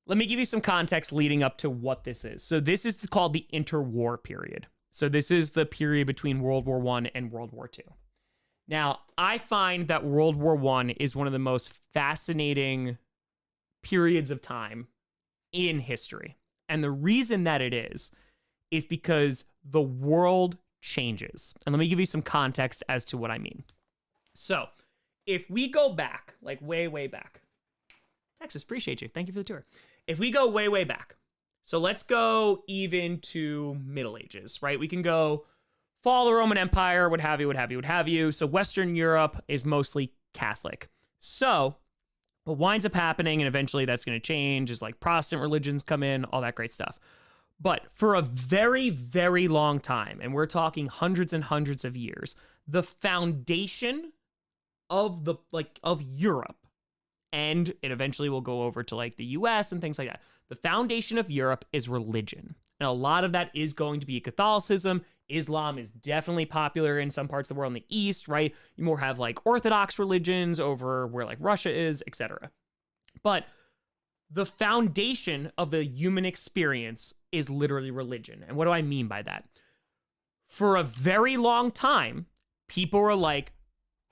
let me give you some context leading up to what this is. So this is called the interwar period. So this is the period between World War I and World War II. Now, I find that World War I is one of the most fascinating periods of time in history. And the reason that it is because the world changes. And let me give you some context as to what I mean. So, if we go back, like way, way back, Texas, appreciate you. Thank you for the tour. If we go way, way back, so let's go even to Middle Ages, right? We can go fall of the Roman Empire, what have you, what have you, what have you. So Western Europe is mostly Catholic. So what winds up happening, and eventually that's going to change, is like Protestant religions come in, all that great stuff. But for a very, very long time, and we're talking hundreds and hundreds of years, the foundation of Europe, and it eventually will go over to like the US and things like that. The foundation of Europe is religion. And a lot of that is going to be Catholicism. Islam is definitely popular in some parts of the world in the East, right? You more have like Orthodox religions over where like Russia is, etc. But the foundation of the human experience is literally religion. And what do I mean by that? For a very long time, people were like,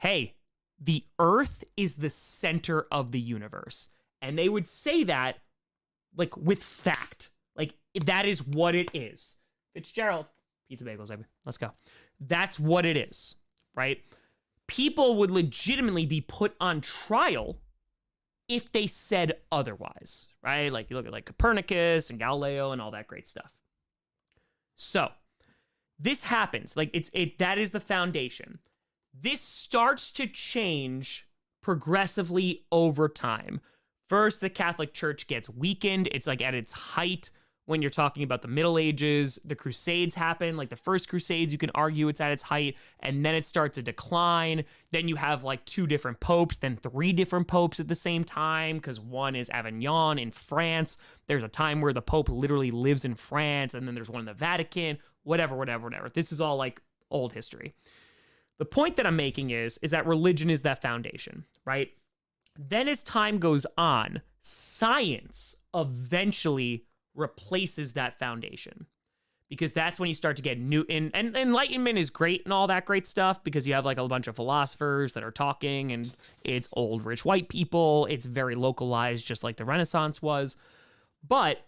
hey, the earth is the center of the universe. And they would say that like with fact. Like that is what it is. Fitzgerald, pizza bagels, baby. Let's go. That's what it is, right? People would legitimately be put on trial if they said otherwise, right? Like you look at like Copernicus and Galileo and all that great stuff. So this happens. Like that is the foundation. This starts to change progressively over time. First, the Catholic Church gets weakened. It's like at its height when you're talking about the Middle Ages. The Crusades happen. Like the first Crusades, you can argue it's at its height, and then it starts to decline. Then you have like 2 different popes, then 3 different popes at the same time, because one is Avignon in France. There's a time where the Pope literally lives in France, and then there's one in the Vatican, whatever. This is all like old history. The point that I'm making is that religion is that foundation, right? Then as time goes on, science eventually replaces that foundation, because that's when you start to get new, and Enlightenment is great and all that great stuff, because you have like a bunch of philosophers that are talking, and it's old rich white people. It's very localized, just like the Renaissance was. But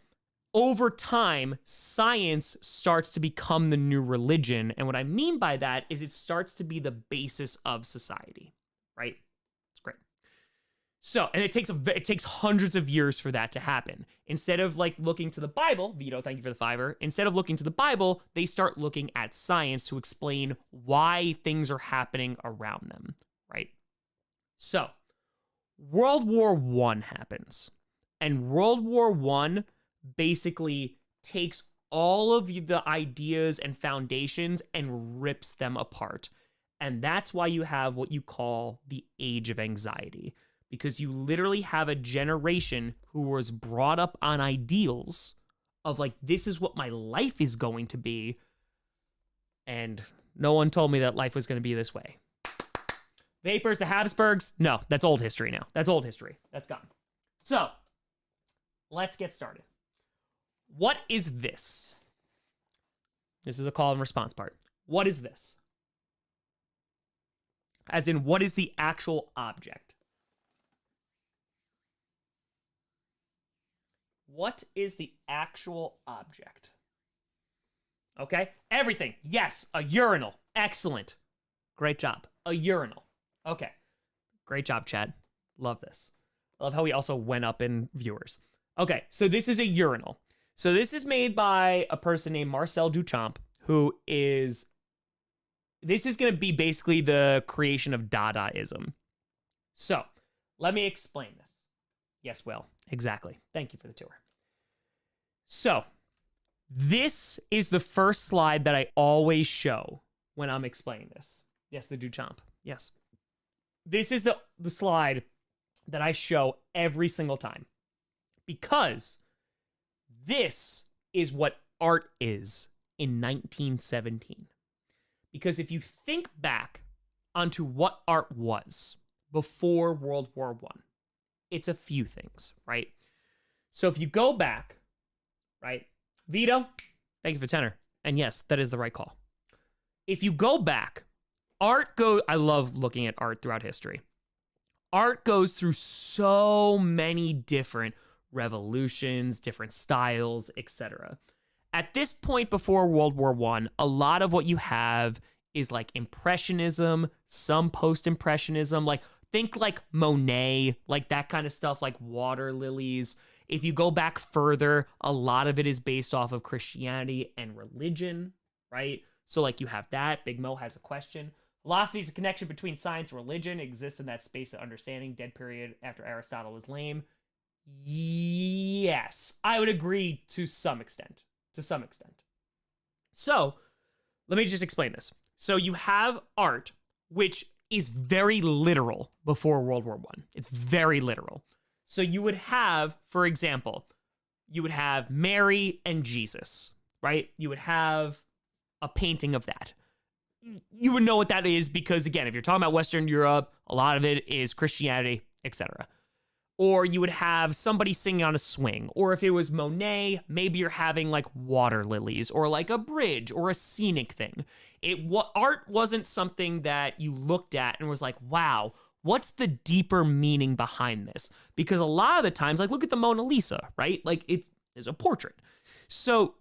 over time, science starts to become the new religion. And what I mean by that is it starts to be the basis of society, right? It's great. So, and it takes hundreds of years for that to happen. Instead of like looking to the Bible, Vito, thank you for the $5. Instead of looking to the Bible, they start looking at science to explain why things are happening around them, right? So, World War I happens. And World War I basically takes all of the ideas and foundations and rips them apart. And that's why you have what you call the Age of Anxiety. Because you literally have a generation who was brought up on ideals of like, this is what my life is going to be. And no one told me that life was going to be this way. Vapors, the Habsburgs. No, that's old history now. That's old history. That's gone. So let's get started. What is this? This is a call and response part. What is this? As in, what is the actual object? What is the actual object? Okay, everything. Yes, a urinal. Excellent. Great job. A urinal. Okay. Great job, Chad. Love this. I love how we also went up in viewers. Okay, so this is a urinal. So this is made by a person named Marcel Duchamp, this is going to be basically the creation of Dadaism. So let me explain this. Yes, Will. Exactly. Thank you for the tour. So this is the first slide that I always show when I'm explaining this. Yes, the Duchamp. Yes. This is the slide that I show every single time, because this is what art is in 1917. Because if you think back onto what art was before World War I, it's a few things, right? So if you go back, right, Vito, thank you for tenor. And yes, that is the right call. If you go back, I love looking at art throughout history. Art goes through so many different revolutions, different styles, etc. At this point before World War I, a lot of what you have is like Impressionism, some Post-Impressionism, like think like Monet, like that kind of stuff, like water lilies. If you go back further, a lot of it is based off of Christianity and religion, right? So like you have that. Big Mo has a question. Philosophy is a connection between science and religion. It exists in that space of understanding. Dead period after Aristotle was lame. Yes, I would agree to some extent. To some extent. So let me just explain this. So you have art, which is very literal before World War I. It's very literal. So you would have, for example, you would have Mary and Jesus, right? You would have a painting of that. You would know what that is because, again, if you're talking about Western Europe, a lot of it is Christianity, etc. Or you would have somebody singing on a swing. Or if it was Monet, maybe you're having like water lilies or like a bridge or a scenic thing. Art wasn't something that you looked at and was like, wow, what's the deeper meaning behind this? Because a lot of the times, like look at the Mona Lisa, right? Like it's a portrait. So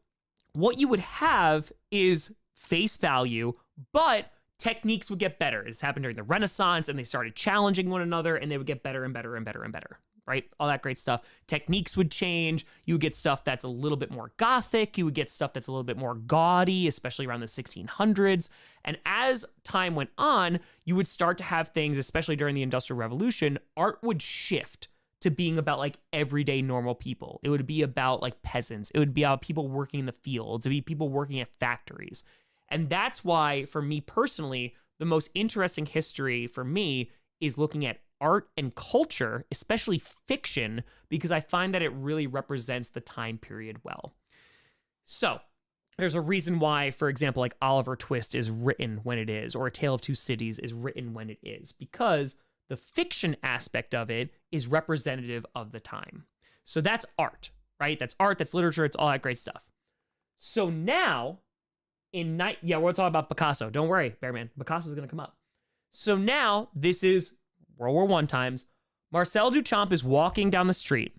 what you would have is face value, but techniques would get better. This happened during the Renaissance and they started challenging one another and they would get better and better and better and better, right? All that great stuff. Techniques would change. You would get stuff that's a little bit more Gothic. You would get stuff that's a little bit more gaudy, especially around the 1600s. And as time went on, you would start to have things, especially during the Industrial Revolution, art would shift to being about like everyday normal people. It would be about like peasants. It would be about people working in the fields. It would be people working at factories. And that's why, for me personally, the most interesting history for me is looking at art and culture, especially fiction, because I find that it really represents the time period well. So there's a reason why, for example, like Oliver Twist is written when it is, or A Tale of Two Cities is written when it is, because the fiction aspect of it is representative of the time. So that's art, right? That's art, that's literature, it's all that great stuff. So now, we're talking about Picasso. Don't worry, Bearman. Picasso's going to come up. So now, this is World War I times. Marcel Duchamp is walking down the street,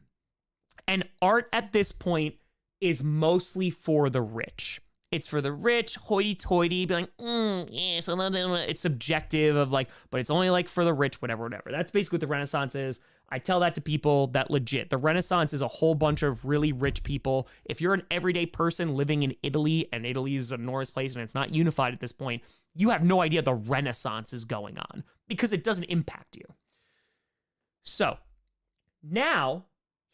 and art at this point is mostly for the rich. It's for the rich, hoity-toity, be like, yeah, so it's subjective of like, but it's only like for the rich, whatever. That's basically what the Renaissance is. I tell that to people that legit. The Renaissance is a whole bunch of really rich people. If you're an everyday person living in Italy, and Italy is an enormous place and it's not unified at this point, you have no idea the Renaissance is going on because it doesn't impact you. So now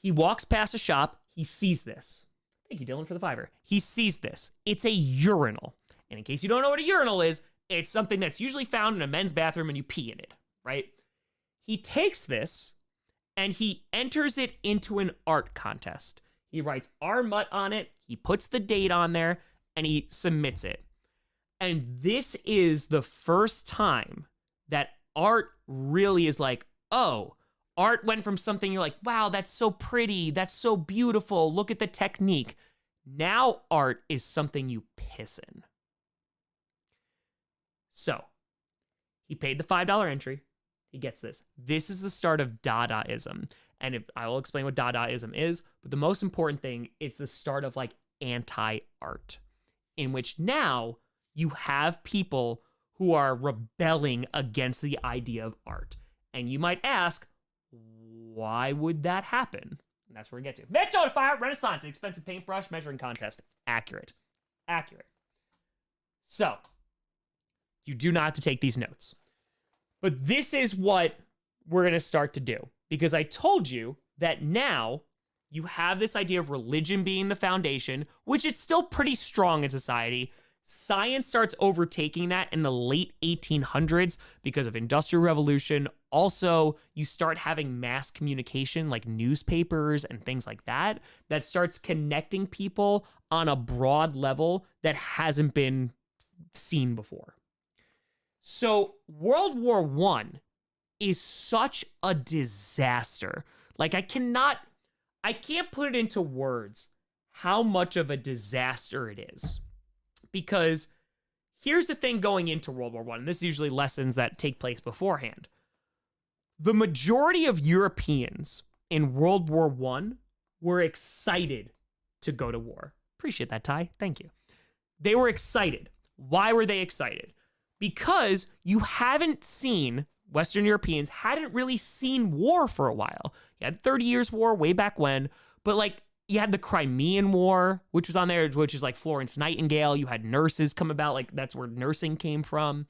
he walks past a shop. He sees this. Thank you, Dylan, for the $5. He sees this. It's a urinal. And in case you don't know what a urinal is, it's something that's usually found in a men's bathroom and you pee in it, right? He takes this and he enters it into an art contest. He writes R. Mutt on it, he puts the date on there, and he submits it. And this is the first time that art really is like, oh, art went from something you're like, wow, that's so pretty, that's so beautiful, look at the technique. Now art is something you piss in. So, he paid the $5 entry. He gets this. This is the start of Dadaism. And I will explain what Dadaism is, but the most important thing is the start of like anti-art, in which now you have people who are rebelling against the idea of art. And you might ask, why would that happen? And that's where we get to. Metro Fire, Renaissance, expensive paintbrush, measuring contest. Accurate. So, you do not have to take these notes. But this is what we're going to start to do. Because I told you that now you have this idea of religion being the foundation, which is still pretty strong in society. Science starts overtaking that in the late 1800s because of Industrial Revolution. Also, you start having mass communication like newspapers and things like that, that starts connecting people on a broad level that hasn't been seen before. So World War I is such a disaster. Like I I can't put it into words how much of a disaster it is. Because here's the thing going into World War I, and this is usually lessons that take place beforehand. The majority of Europeans in World War I were excited to go to war. Appreciate that, Ty. Thank you. They were excited. Why were they excited? Because you haven't seen, Western Europeans hadn't really seen war for a while. You had 30 Years' War way back when, but like you had the Crimean War, which was on there, which is like Florence Nightingale. You had nurses come about, like that's where nursing came from.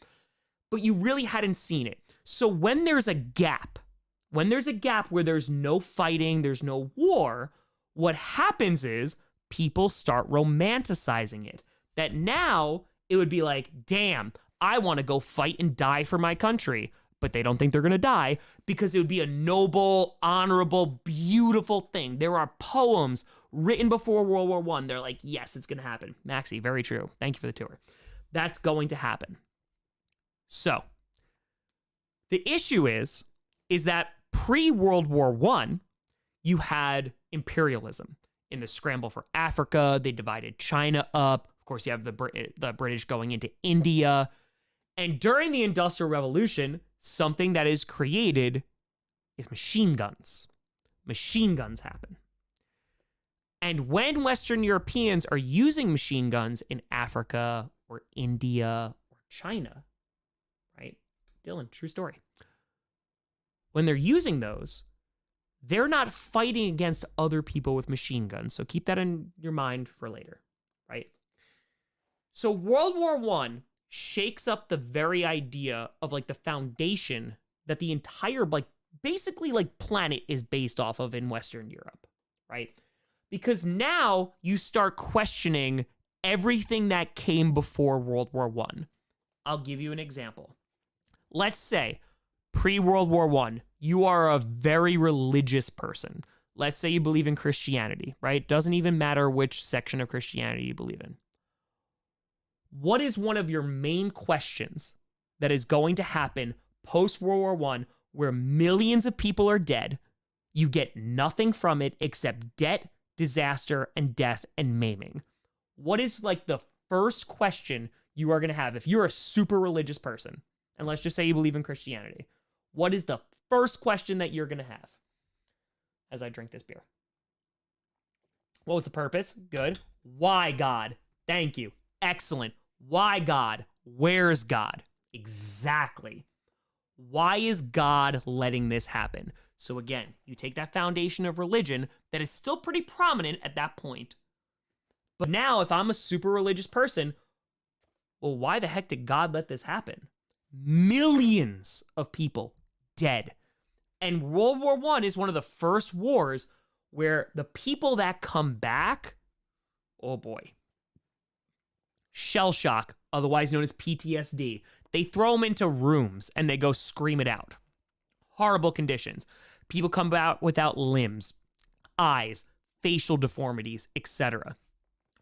But you really hadn't seen it. So when there's a gap where there's no fighting, there's no war, what happens is people start romanticizing it. That now it would be like, damn, I want to go fight and die for my country. But they don't think they're going to die because it would be a noble, honorable, beautiful thing. There are poems written before World War I. They're like, yes, it's going to happen. Maxie, very true. Thank you for the tour. That's going to happen. So the issue is that pre-World War I, you had imperialism. In the scramble for Africa, they divided China up. Of course, you have the British going into India. And during the Industrial Revolution, something that is created is machine guns. Machine guns happen. And when Western Europeans are using machine guns in Africa or India or China, right? Dylan, true story. When they're using those, they're not fighting against other people with machine guns. So keep that in your mind for later, right? So World War I shakes up the very idea of like the foundation that the entire like basically like planet is based off of in Western Europe, right? Because now you start questioning everything that came before World War I. I'll give you an example. Let's say pre-World War I, you are a very religious person. Let's say you believe in Christianity, right? Doesn't even matter which section of Christianity you believe in. What is one of your main questions that is going to happen post-World War I where millions of people are dead? You get nothing from it except debt, disaster, and death and maiming. What is like the first question you are going to have if you're a super religious person? And let's just say you believe in Christianity. What is the first question that you're going to have as I drink this beer? What was the purpose? Good. Why, God? Thank you. Excellent. Why, God? Where's God? Exactly. Why is God letting this happen? So again, you take that foundation of religion that is still pretty prominent at that point. But now if I'm a super religious person, well, why the heck did God let this happen? Millions of people dead. And World War I is one of the first wars where the people that come back, oh boy, shell shock, otherwise known as PTSD. They throw them into rooms and they go scream it out. Horrible conditions. People come out without limbs, eyes, facial deformities, etc.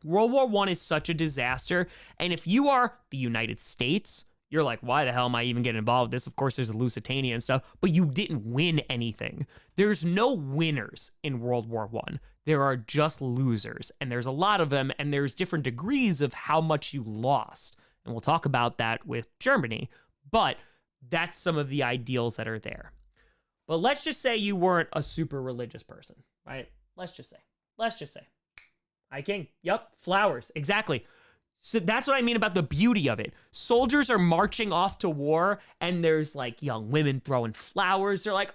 World War I is such a disaster. And if you are the United States, you're like, why the hell am I even getting involved with this? Of course, there's the Lusitania and stuff, but you didn't win anything. There's no winners in World War I. There are just losers, and there's a lot of them, and there's different degrees of how much you lost. And we'll talk about that with Germany, but that's some of the ideals that are there. But let's just say you weren't a super religious person, right? Let's just say. Hi, King. Yep, flowers. Exactly. So that's what I mean about the beauty of it. Soldiers are marching off to war, and there's like young women throwing flowers. They're like,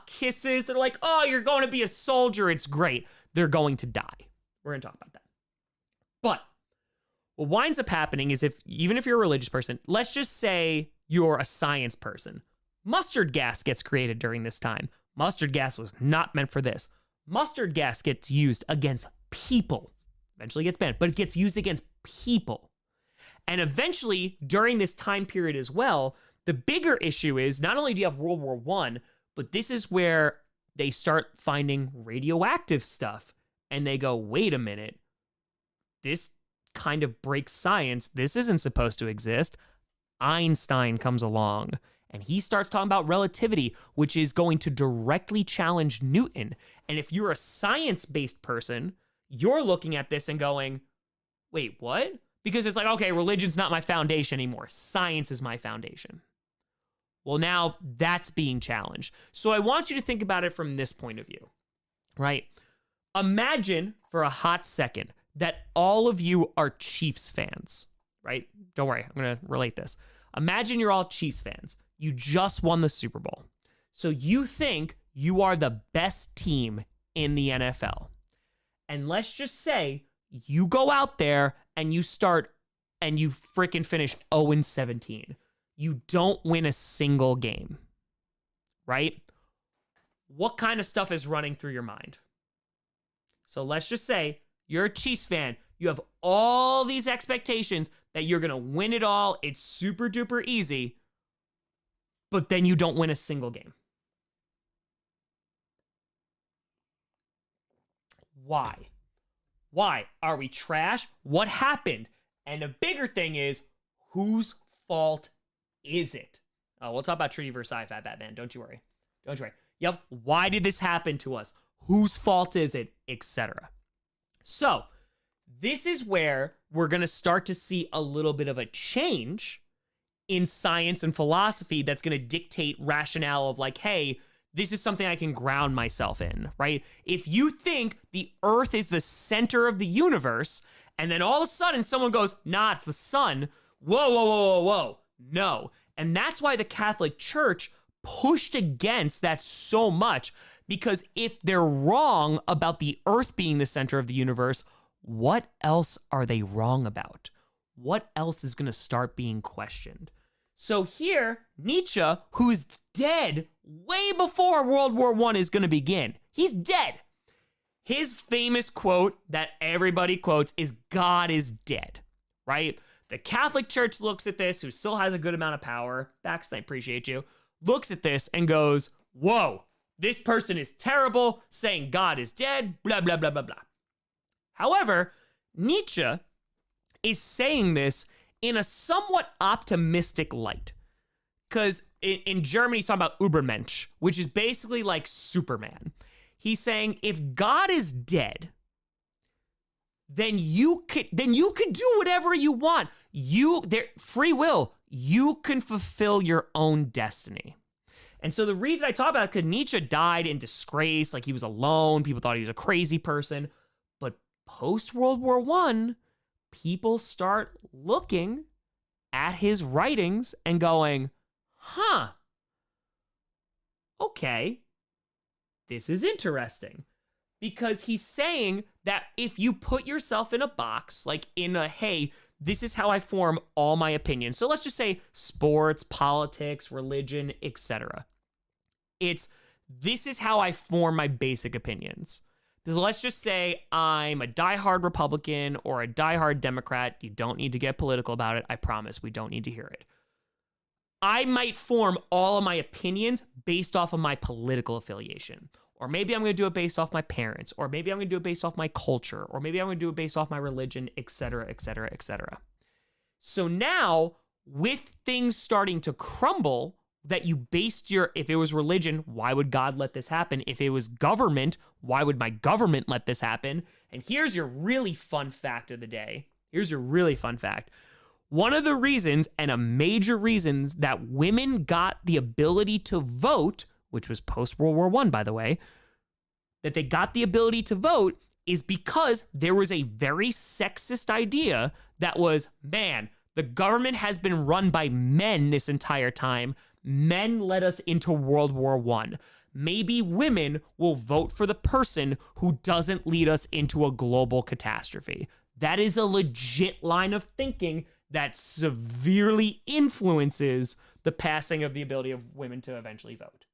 kisses. They're like, you're going to be a soldier. It's great. They're going to die. We're going to talk about that. But what winds up happening is even if you're a religious person, let's just say you're a science person. Mustard gas gets created during this time. Mustard gas was not meant for this. Mustard gas gets used against people. Eventually gets banned, but it gets used against people. And eventually, during this time period as well, the bigger issue is not only do you have World War I, but this is where they start finding radioactive stuff. And they go, wait a minute, this kind of breaks science. This isn't supposed to exist. Einstein comes along And he starts talking about relativity, which is going to directly challenge Newton. And if you're a science-based person, you're looking at this and going, wait, what? Because it's like, okay, religion's not my foundation anymore. Science is my foundation. Well, now that's being challenged. So I want you to think about it from this point of view, right? Imagine for a hot second that all of you are Chiefs fans, right? Don't worry, I'm going to relate this. Imagine you're all Chiefs fans. You just won the Super Bowl. So you think you are the best team in the NFL. And let's just say you go out there and you start and you freaking finish 0-17. You don't win a single game, right? What kind of stuff is running through your mind? So let's just say you're a Chiefs fan. You have all these expectations that you're going to win it all. It's super duper easy. But then you don't win a single game. Why? Why? Are we trash? What happened? And the bigger thing is, whose fault is it? Oh, we'll talk about Treaty Versailles, Fat Batman. Don't you worry. Don't you worry. Yep. Why did this happen to us? Whose fault is it? Etc. So, this is where we're going to start to see a little bit of a change in science and philosophy that's going to dictate rationale of like, hey, this is something I can ground myself in, right? If you think the Earth is the center of the universe, and then all of a sudden someone goes, nah, it's the sun. Whoa, whoa, whoa, whoa, whoa. No. And that's why the Catholic Church pushed against that so much, because if they're wrong about the Earth being the center of the universe, what else are they wrong about? What else is going to start being questioned? So here, Nietzsche, who's dead way before World War I is going to begin, he's dead. His famous quote that everybody quotes is, God is dead, right? The Catholic Church looks at this, who still has a good amount of power, Baxter, I appreciate you, looks at this and goes, whoa, this person is terrible, saying God is dead, blah, blah, blah, blah, blah. However, Nietzsche is saying this in a somewhat optimistic light. Because in Germany, he's talking about Übermensch, which is basically like Superman. He's saying if God is dead, then you could do whatever you want. Free will, you can fulfill your own destiny. And so the reason I talk about it, because Nietzsche died in disgrace, like he was alone, people thought he was a crazy person. But post-World War I, people start looking at his writings and going, huh, okay, this is interesting. Because he's saying that if you put yourself in a box, like in a, hey, this is how I form all my opinions. So let's just say sports, politics, religion, etc. This is how I form my basic opinions. So let's just say I'm a diehard Republican or a diehard Democrat. You don't need to get political about it. I promise we don't need to hear it. I might form all of my opinions based off of my political affiliation. Or maybe I'm going to do it based off my parents. Or maybe I'm going to do it based off my culture. Or maybe I'm going to do it based off my religion, etc., etc., etc. So now, with things starting to crumble, that you based if it was religion, why would God let this happen? If it was government, why would my government let this happen? And here's your really fun fact of the day. Here's your really fun fact. One of the reasons, and a major reason, that women got the ability to vote, which was post-World War I, by the way, that they got the ability to vote is because there was a very sexist idea that was, man, the government has been run by men this entire time. Men led us into World War I. Maybe women will vote for the person who doesn't lead us into a global catastrophe. That is a legit line of thinking that severely influences the passing of the ability of women to eventually vote.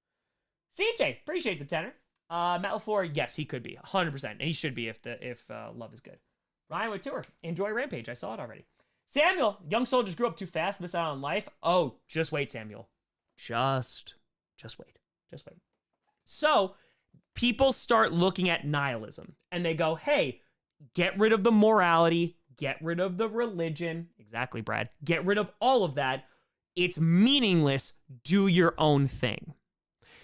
CJ, appreciate the tenor. Matt LaFleur, yes, he could be 100%, and he should be if love is good. Ryan with tour, enjoy Rampage. I saw it already. Samuel, young soldiers grew up too fast, miss out on life. Oh, just wait, Samuel. Just wait. Just wait. So people start looking at nihilism, and they go, hey, get rid of the morality, get rid of the religion. Exactly, Brad. Get rid of all of that. It's meaningless. Do your own thing.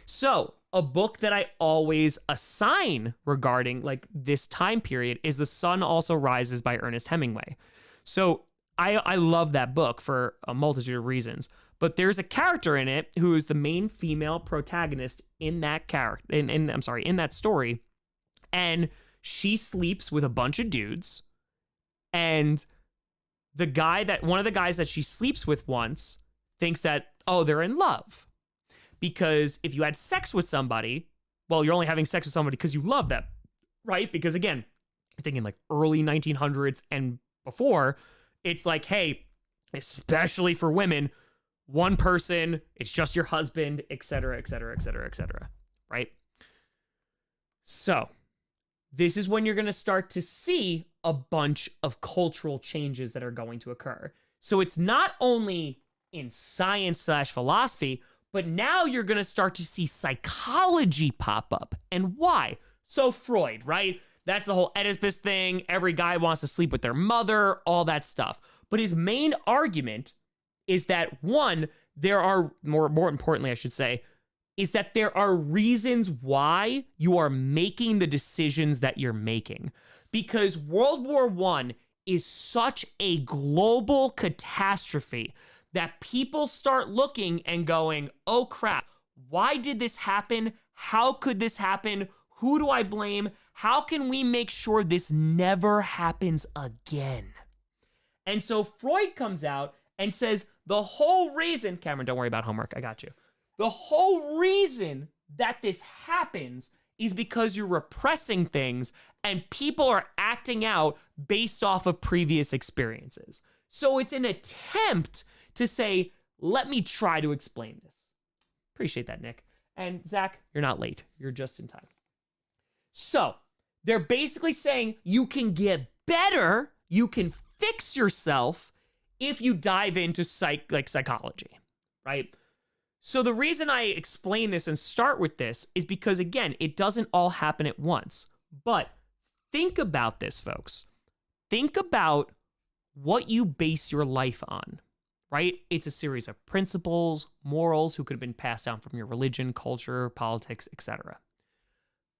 So a book that I always assign regarding like this time period is The Sun Also Rises by Ernest Hemingway. So I love that book for a multitude of reasons, but there's a character in it who is the main female protagonist in that in that story, and she sleeps with a bunch of dudes, and one of the guys that she sleeps with once thinks that, oh, they're in love. Because if you had sex with somebody, well, you're only having sex with somebody because you love them, right? Because again, I'm thinking like early 1900s and before, it's like, hey, especially for women, one person, it's just your husband, et cetera, et cetera, et cetera, et cetera, right? So this is when you're going to start to see a bunch of cultural changes that are going to occur. So it's not only in science/philosophy, but now you're going to start to see psychology pop up. And why? So Freud, right? That's the whole Oedipus thing. Every guy wants to sleep with their mother, all that stuff. But his main argument is that, one, there are, more importantly, I should say, is that there are reasons why you are making the decisions that you're making. Because World War I is such a global catastrophe that people start looking and going, oh crap, why did this happen? How could this happen? Who do I blame? How can we make sure this never happens again? And so Freud comes out and says the whole reason, Cameron, don't worry about homework, I got you. The whole reason that this happens is because you're repressing things and people are acting out based off of previous experiences. So it's an attempt to say, let me try to explain this. Appreciate that, Nick. And Zach, you're not late. You're just in time. So they're basically saying you can get better, you can fix yourself if you dive into psychology, right? So the reason I explain this and start with this is because, again, it doesn't all happen at once. But think about this, folks. Think about what you base your life on, right? It's a series of principles, morals, who could have been passed down from your religion, culture, politics, etc.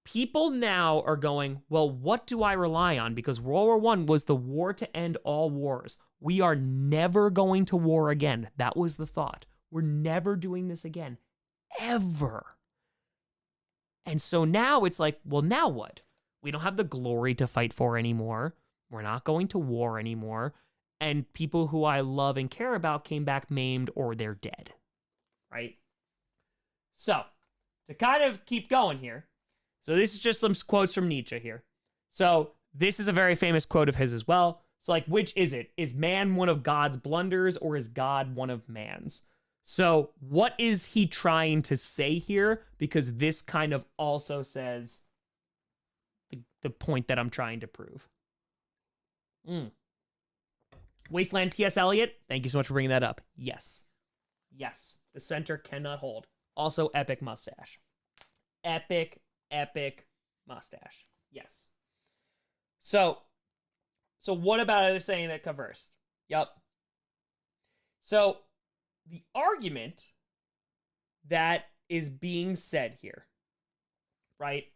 People now are going, well, what do I rely on? Because World War I was the war to end all wars. We are never going to war again. That was the thought. We're never doing this again, ever. And so now it's like, well, now what? We don't have the glory to fight for anymore. We're not going to war anymore. And people who I love and care about came back maimed or they're dead, right? So to kind of keep going here, so this is just some quotes from Nietzsche here. So this is a very famous quote of his as well. So like, which is it? Is man one of God's blunders or is God one of man's? So what is he trying to say here? Because this kind of also says the point that I'm trying to prove. Wasteland T.S. Eliot, thank you so much for bringing that up. Yes. Yes. The center cannot hold. Also, epic mustache. Epic mustache. Yes. So what about it saying that conversed? Yep. So the argument that is being said here, right,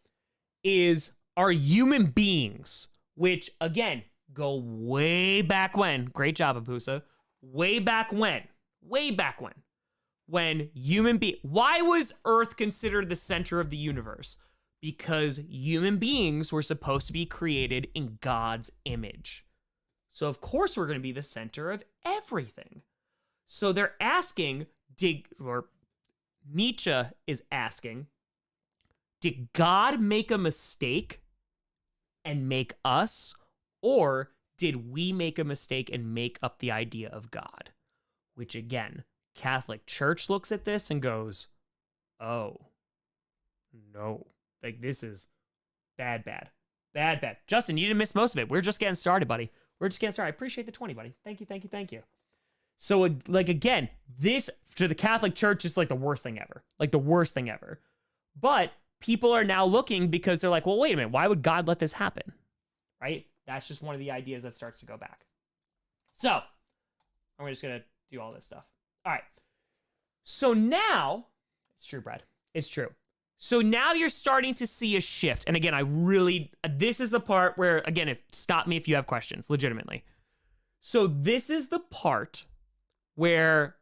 is our human beings, which again, go way back when. Great job, Apusa. Way back when, why was Earth considered the center of the universe? Because human beings were supposed to be created in God's image. So of course we're going to be the center of everything. So they're asking, Nietzsche is asking, did God make a mistake and make us? Or did we make a mistake and make up the idea of God? Which again, Catholic Church looks at this and goes, oh, no. Like, this is bad. Justin, you didn't miss most of it. We're just getting started, buddy. We're just getting started. I appreciate the 20, buddy. Thank you. So, like, again, this, to the Catholic Church, is like the worst thing ever. But people are now looking because they're like, well, wait a minute. Why would God let this happen? Right? That's just one of the ideas that starts to go back. So, I'm just going to do all this stuff. All right. So now, it's true, Brad. It's true. So now you're starting to see a shift. And again, this is the part where, again, stop me if you have questions, legitimately. So this is the part where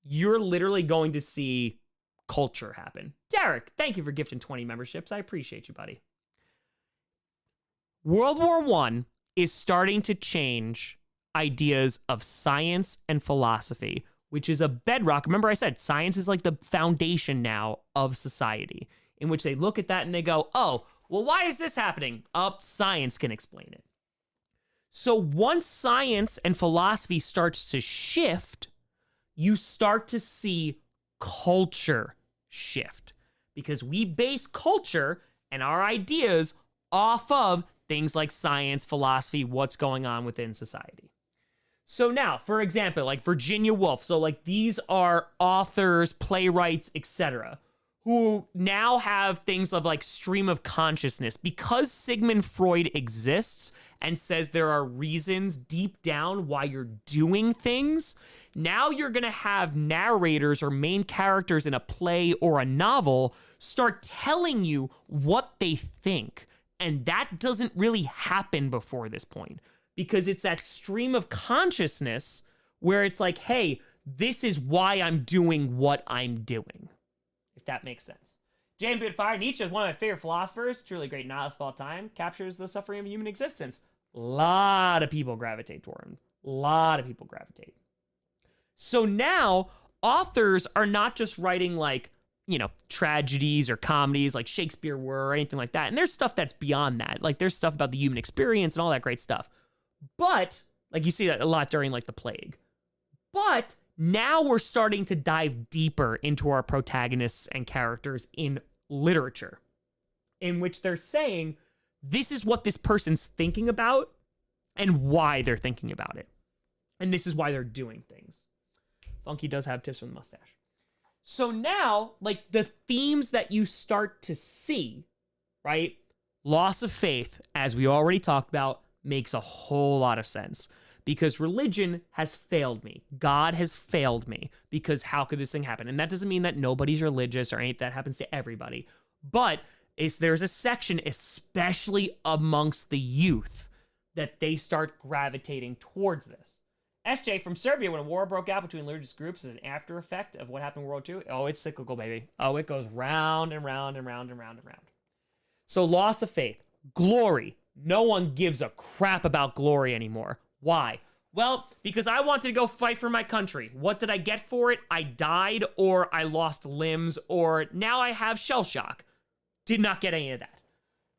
you're literally going to see culture happen. Derek, thank you for gifting 20 memberships. I appreciate you, buddy. World War I is starting to change ideas of science and philosophy, which is a bedrock. Remember I said science is like the foundation now of society, in which they look at that and they go, oh, well, why is this happening? Science can explain it. So once science and philosophy starts to shift, you start to see culture shift, because we base culture and our ideas off of things like science, philosophy, what's going on within society. So now, for example, like Virginia Woolf. So like these are authors, playwrights, etc., who now have things of like stream of consciousness. Because Sigmund Freud exists and says there are reasons deep down why you're doing things, now you're going to have narrators or main characters in a play or a novel start telling you what they think. And that doesn't really happen before this point, because it's that stream of consciousness where it's like, hey, this is why I'm doing what I'm doing, if that makes sense. James Bitfire, Nietzsche is one of my favorite philosophers, truly great nihilist of all time, captures the suffering of human existence. A lot of people gravitate toward him. A lot of people gravitate. So now authors are not just writing like, tragedies or comedies like Shakespeare were or anything like that. And there's stuff that's beyond that. Like there's stuff about the human experience and all that great stuff. But like you see that a lot during like the plague. But now we're starting to dive deeper into our protagonists and characters in literature, in which they're saying, this is what this person's thinking about and why they're thinking about it. And this is why they're doing things. Funky does have tips from the mustache. So now, like the themes that you start to see, right? Loss of faith, as we already talked about, makes a whole lot of sense, because religion has failed me. God has failed me, because how could this thing happen? And that doesn't mean that nobody's religious or that happens to everybody. But there's a section, especially amongst the youth, that they start gravitating towards this. SJ from Serbia, when a war broke out between religious groups, is an after effect of what happened in World War II. Oh, it's cyclical, baby. Oh, it goes round and round and round and round and round. So loss of faith. Glory. No one gives a crap about glory anymore. Why? Well, because I wanted to go fight for my country. What did I get for it? I died, or I lost limbs, or now I have shell shock. Did not get any of that.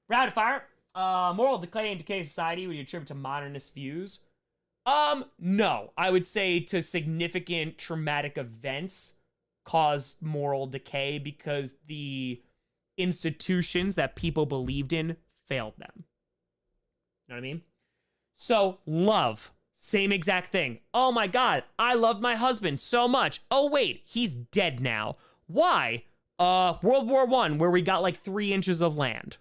Rapid fire. Moral decay and decay society, would you attribute to modernist views? No. I would say to significant traumatic events caused moral decay because the institutions that people believed in failed them. You know what I mean? So, love. Same exact thing. Oh my God, I loved my husband so much. Oh wait, he's dead now. Why? World War I, where we got like 3 inches of land.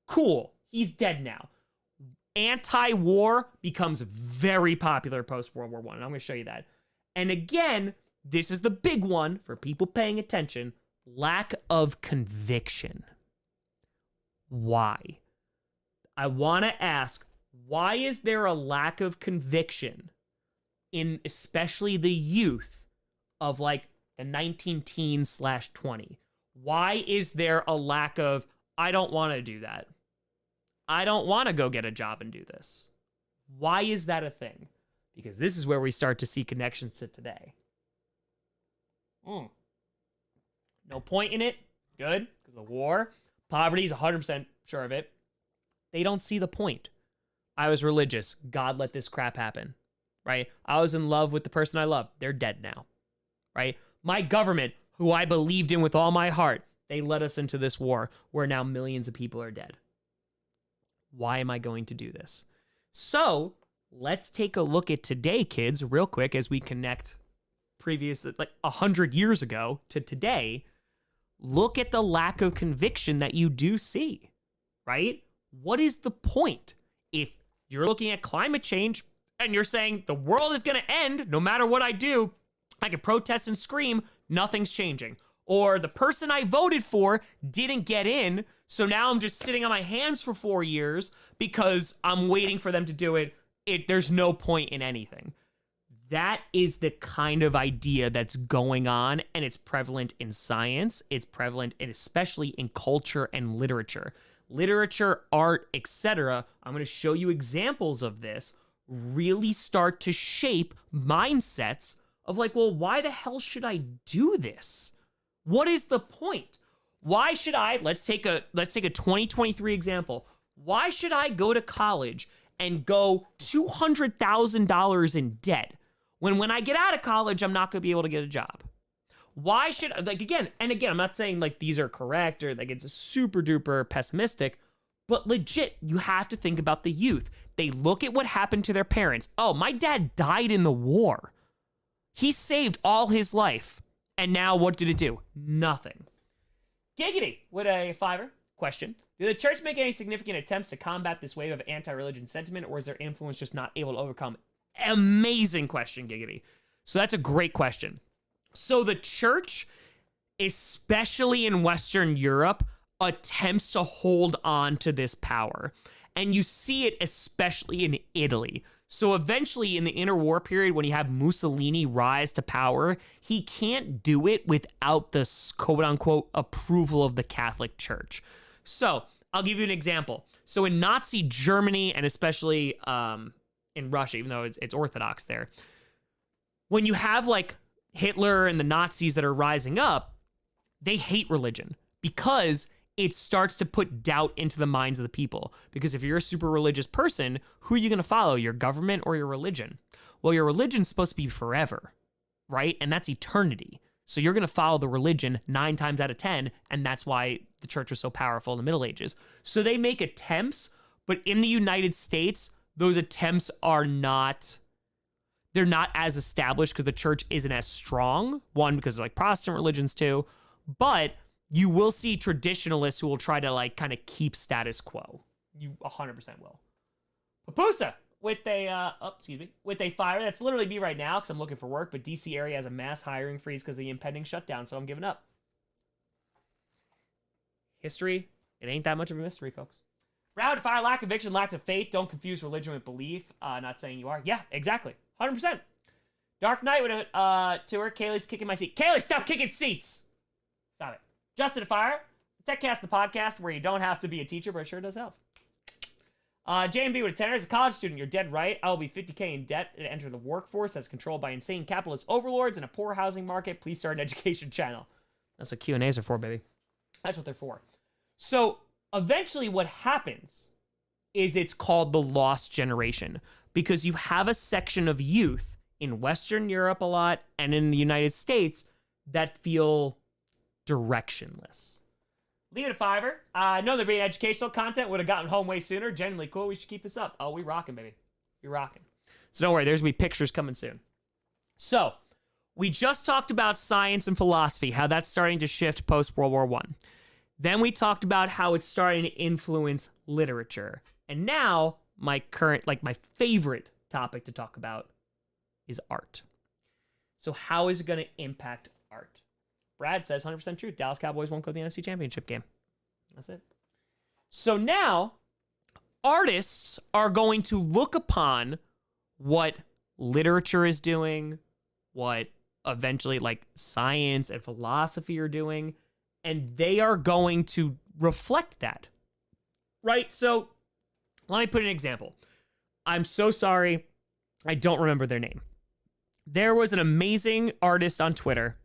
Cool, he's dead now. Anti-war becomes very popular post-World War I, and I'm going to show you that. And again, this is the big one for people paying attention. Lack of conviction. Why? I want to ask, why is there a lack of conviction in especially the youth of like the 19-teens/20? Why is there a lack of, I don't want to do that. I don't want to go get a job and do this. Why is that a thing? Because this is where we start to see connections to today. No point in it. Good. Because the war. Poverty is 100% sure of it. They don't see the point. I was religious. God let this crap happen. Right? I was in love with the person I loved. They're dead now. Right? My government, who I believed in with all my heart, they led us into this war where now millions of people are dead. Why am I going to do this? So let's take a look at today, kids, real quick, as we connect previous, like 100 years ago to today. Look at the lack of conviction that you do see, right? What is the point? If you're looking at climate change and you're saying the world is going to end no matter what I do, I could protest and scream, nothing's changing. Or the person I voted for didn't get in, so now I'm just sitting on my hands for 4 years because I'm waiting for them to do it. There's no point in anything. That is the kind of idea that's going on, and it's prevalent in science. It's prevalent, and especially in culture and literature. Literature, art, etc. I'm going to show you examples of this really start to shape mindsets of like, well, why the hell should I do this? What is the point? Why should I, let's take a 2023 example. Why should I go to college and go $200,000 in debt when I get out of college, I'm not going to be able to get a job? Why should, like, again, I'm not saying like these are correct or like it's super duper pessimistic, but legit, you have to think about the youth. They look at what happened to their parents. Oh, my dad died in the war. He saved all his life. And now what did it do? Nothing. Giggity with a $5. Question. Did the church make any significant attempts to combat this wave of anti-religion sentiment, or is their influence just not able to overcome? Amazing question, Giggity. So that's a great question. So the church, especially in Western Europe, attempts to hold on to this power. And you see it especially in Italy. So eventually in the interwar period, when you have Mussolini rise to power, he can't do it without the quote unquote approval of the Catholic Church. So I'll give you an example. So in Nazi Germany, and especially in Russia, even though it's Orthodox there, when you have like Hitler and the Nazis that are rising up, they hate religion because it starts to put doubt into the minds of the people. Because if you're a super religious person, who are you going to follow, your government or your religion? Well, your religion's supposed to be forever, right? And that's eternity. So you're going to follow the religion 9 times out of 10, and that's why the church was so powerful in the Middle Ages. So they make attempts, but in the United States, those attempts are not, they're not as established because the church isn't as strong. One, because of like Protestant religions too, but you will see traditionalists who will try to like kind of keep status quo. You 100% will. Papusa with a, with a fire. That's literally me right now because I'm looking for work, but DC area has a mass hiring freeze because of the impending shutdown, so I'm giving up. History, it ain't that much of a mystery, folks. Rapid fire, lack of conviction, lack of faith. Don't confuse religion with belief. Not saying you are. Yeah, exactly. 100%. Dark Knight with a tour. Kaylee's kicking my seat. Kaylee, stop kicking seats. Stop it. Justin Fire, TechCast, the podcast where you don't have to be a teacher, but it sure does help. JMB with a 10. As a college student, you're dead right. I will be 50K in debt to enter the workforce that's controlled by insane capitalist overlords and a poor housing market. Please start an education channel. That's what Q&As are for, baby. That's what they're for. So eventually what happens is it's called the lost generation because you have a section of youth in Western Europe a lot and in the United States that feel directionless. Leave it a $5. I know they're being educational content. Would have gotten home way sooner. Genuinely cool. We should keep this up. Oh, we rocking, baby. We rocking. So don't worry. There's going to be pictures coming soon. So we just talked about science and philosophy, how that's starting to shift post-World War I. Then we talked about how it's starting to influence literature. And now my favorite topic to talk about is art. So how is it going to impact art? Brad says 100% truth. Dallas Cowboys won't go to the NFC Championship game. That's it. So now artists are going to look upon what literature is doing, what eventually like science and philosophy are doing, and they are going to reflect that. Right? So let me put an example. I'm so sorry. I don't remember their name. There was an amazing artist on Twitter,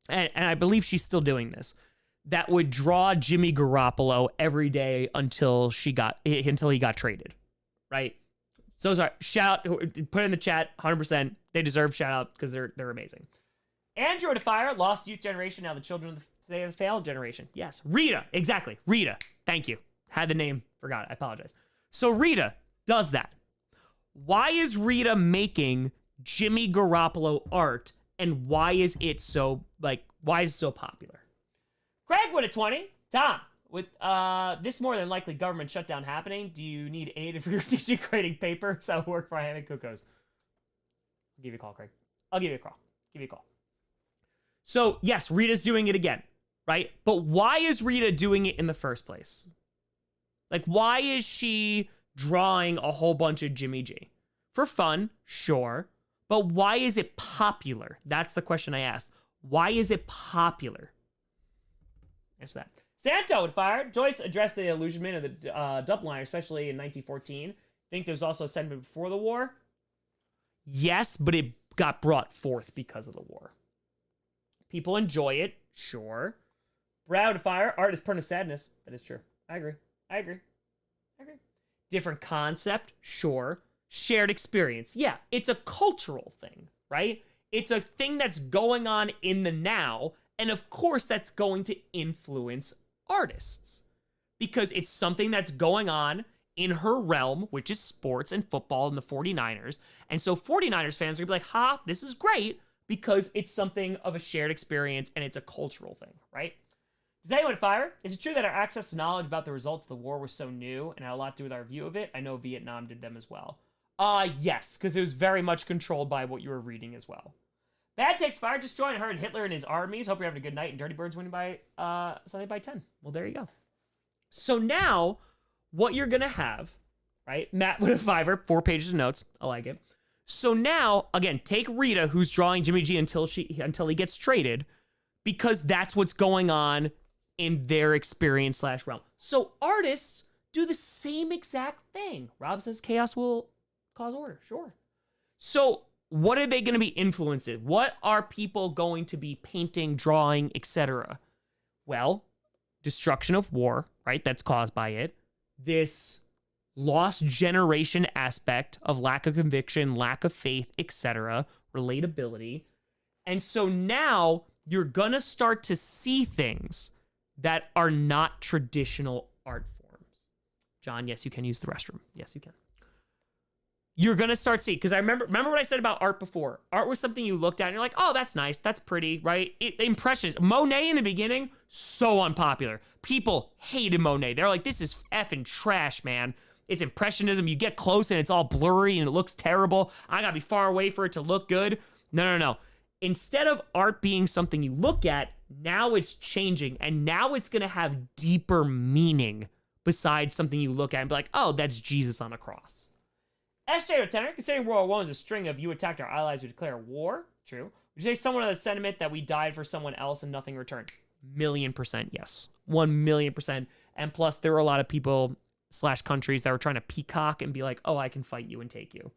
and I believe she's still doing this, that would draw Jimmy Garoppolo every day until he got traded, right? So sorry. Shout out, put it in the chat, 100%. They deserve shout out because they're amazing. Android Fire, lost youth generation, now the children of today the failed generation. Yes, Rita, exactly. Rita, thank you. Had the name, forgot. I apologize. So Rita does that. Why is Rita making Jimmy Garoppolo art? And why is it so popular? Craig with a 20. Tom, with this more than likely government shutdown happening, do you need aid for your teaching grading paper? So work for Hammock Cuckoos. I'll give you a call, Craig. I'll give you a call. Give me a call. So yes, Rita's doing it again, right? But why is Rita doing it in the first place? Like, why is she drawing a whole bunch of Jimmy G? For fun, sure. But why is it popular? That's the question I asked. Why is it popular? Answer that. Santo would fire. Joyce addressed the illusionment of the doubleliner, especially in 1914. Think there was also a sentiment before the war? Yes, but it got brought forth because of the war. People enjoy it, sure. Brad would fire. Art is part of sadness. That is true. I agree. Different concept, sure. Shared experience. Yeah, it's a cultural thing, right? It's a thing that's going on in the now, and of course that's going to influence artists because it's something that's going on in her realm, which is sports and football and the 49ers. And so 49ers fans are gonna be like, ha, this is great because it's something of a shared experience and it's a cultural thing, right? Does anyone fire? Is it true that our access to knowledge about the results of the war was so new and had a lot to do with our view of it? I know Vietnam did them as well. Yes, because it was very much controlled by what you were reading as well. Bad takes fire. Just join her and Hitler and his armies. Hope you're having a good night. And Dirty Birds winning by Sunday by 10. Well, there you go. So now, what you're gonna have, right? Matt with a fiver, 4 pages of notes. I like it. So now, again, take Rita, who's drawing Jimmy G until he gets traded, because that's what's going on in their experience / realm. So artists do the same exact thing. Rob says chaos will cause order. Sure. So what are they going to be influenced in? What are people going to be painting, drawing, etc.? Well, destruction of war, right? That's caused by it. This lost generation aspect of lack of conviction, lack of faith, etc., relatability. And so now you're going to start to see things that are not traditional art forms. John, yes, you can use the restroom. Yes, you can. You're going to start seeing, because I remember what I said about art before. Art was something you looked at and you're like, oh, that's nice. That's pretty, right? Impressions. Monet in the beginning, so unpopular. People hated Monet. They're like, this is effing trash, man. It's impressionism. You get close and it's all blurry and it looks terrible. I got to be far away for it to look good. No. Instead of art being something you look at, now it's changing. And now it's going to have deeper meaning besides something you look at and be like, oh, that's Jesus on a cross. SJ Lieutenant, considering World War I was a string of you attacked our allies who declare war, true. Would you say someone had the sentiment that we died for someone else and nothing returned? 1,000,000% yes. 1,000,000%. And plus, there were a lot of people / countries that were trying to peacock and be like, oh, I can fight you and take you.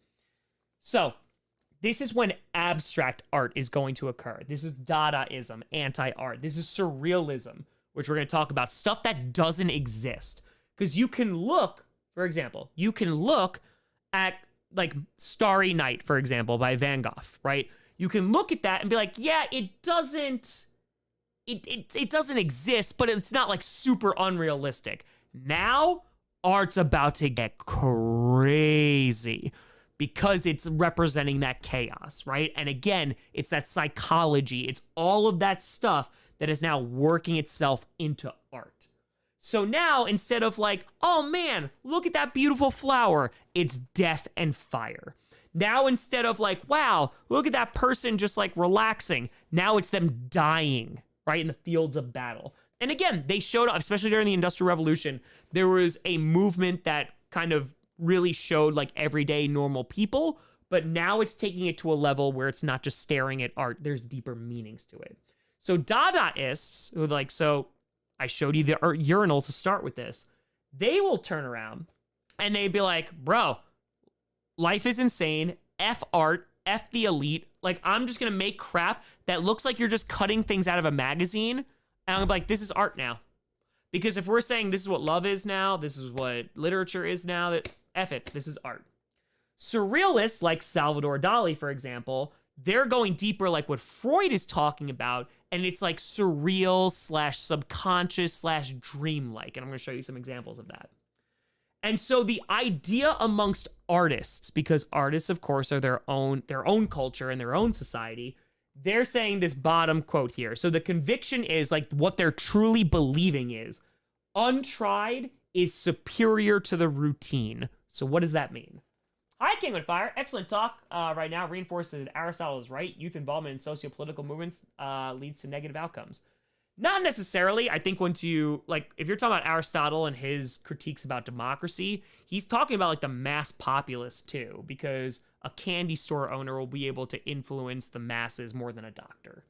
So, this is when abstract art is going to occur. This is Dadaism, anti-art. This is surrealism, which we're going to talk about. Stuff that doesn't exist. Because you can look, for example, at like Starry Night, for example, by Van Gogh, right? You can look at that and be like, yeah, it doesn't exist, but it's not like super unrealistic. Now, art's about to get crazy because it's representing that chaos, right? And again, it's that psychology. It's all of that stuff that is now working itself into art. So now, instead of like, oh man, look at that beautiful flower, it's death and fire. Now, instead of like, wow, look at that person just like relaxing, now it's them dying, right, in the fields of battle. And again, they showed up, especially during the Industrial Revolution, there was a movement that kind of really showed like everyday normal people, but now it's taking it to a level where it's not just staring at art, there's deeper meanings to it. So Dadaists, who like, so I showed you the urinal to start with this. They will turn around and they'd be like, bro, life is insane. F art, F the elite. Like, I'm just going to make crap that looks like you're just cutting things out of a magazine. And I'm going to be like, this is art now. Because if we're saying this is what love is now, this is what literature is now, that F it, this is art. Surrealists like Salvador Dali, for example, they're going deeper like what Freud is talking about, and it's like surreal / subconscious / dreamlike. And I'm going to show you some examples of that. And so the idea amongst artists, because artists, of course, are their own culture and their own society, they're saying this bottom quote here. So the conviction is like what they're truly believing is untried is superior to the routine. So what does that mean? Hi, King with Fire. Excellent talk. Right now reinforces that Aristotle is right. Youth involvement in socio-political movements leads to negative outcomes. Not necessarily. I think once you, like, if you're talking about Aristotle and his critiques about democracy, he's talking about, like, the mass populace, too, because a candy store owner will be able to influence the masses more than a doctor.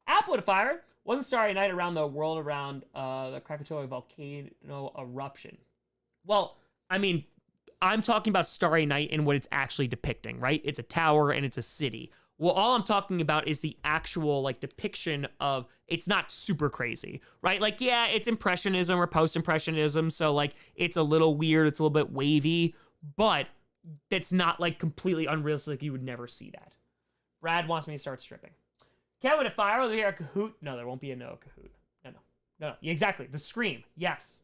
Apple Fire wasn't Starry Night around the world around the Krakatoa volcano eruption. Well, I mean, I'm talking about Starry Night and what it's actually depicting, right? It's a tower and it's a city. Well, all I'm talking about is the actual like depiction of it's not super crazy, right? Like, yeah, it's impressionism or post-impressionism, so like it's a little weird, it's a little bit wavy, but that's not like completely unrealistic. You would never see that. Brad wants me to start stripping. Kevin, if I were here a Kahoot, no, there won't be a no Kahoot. No. Exactly. The Scream. Yes.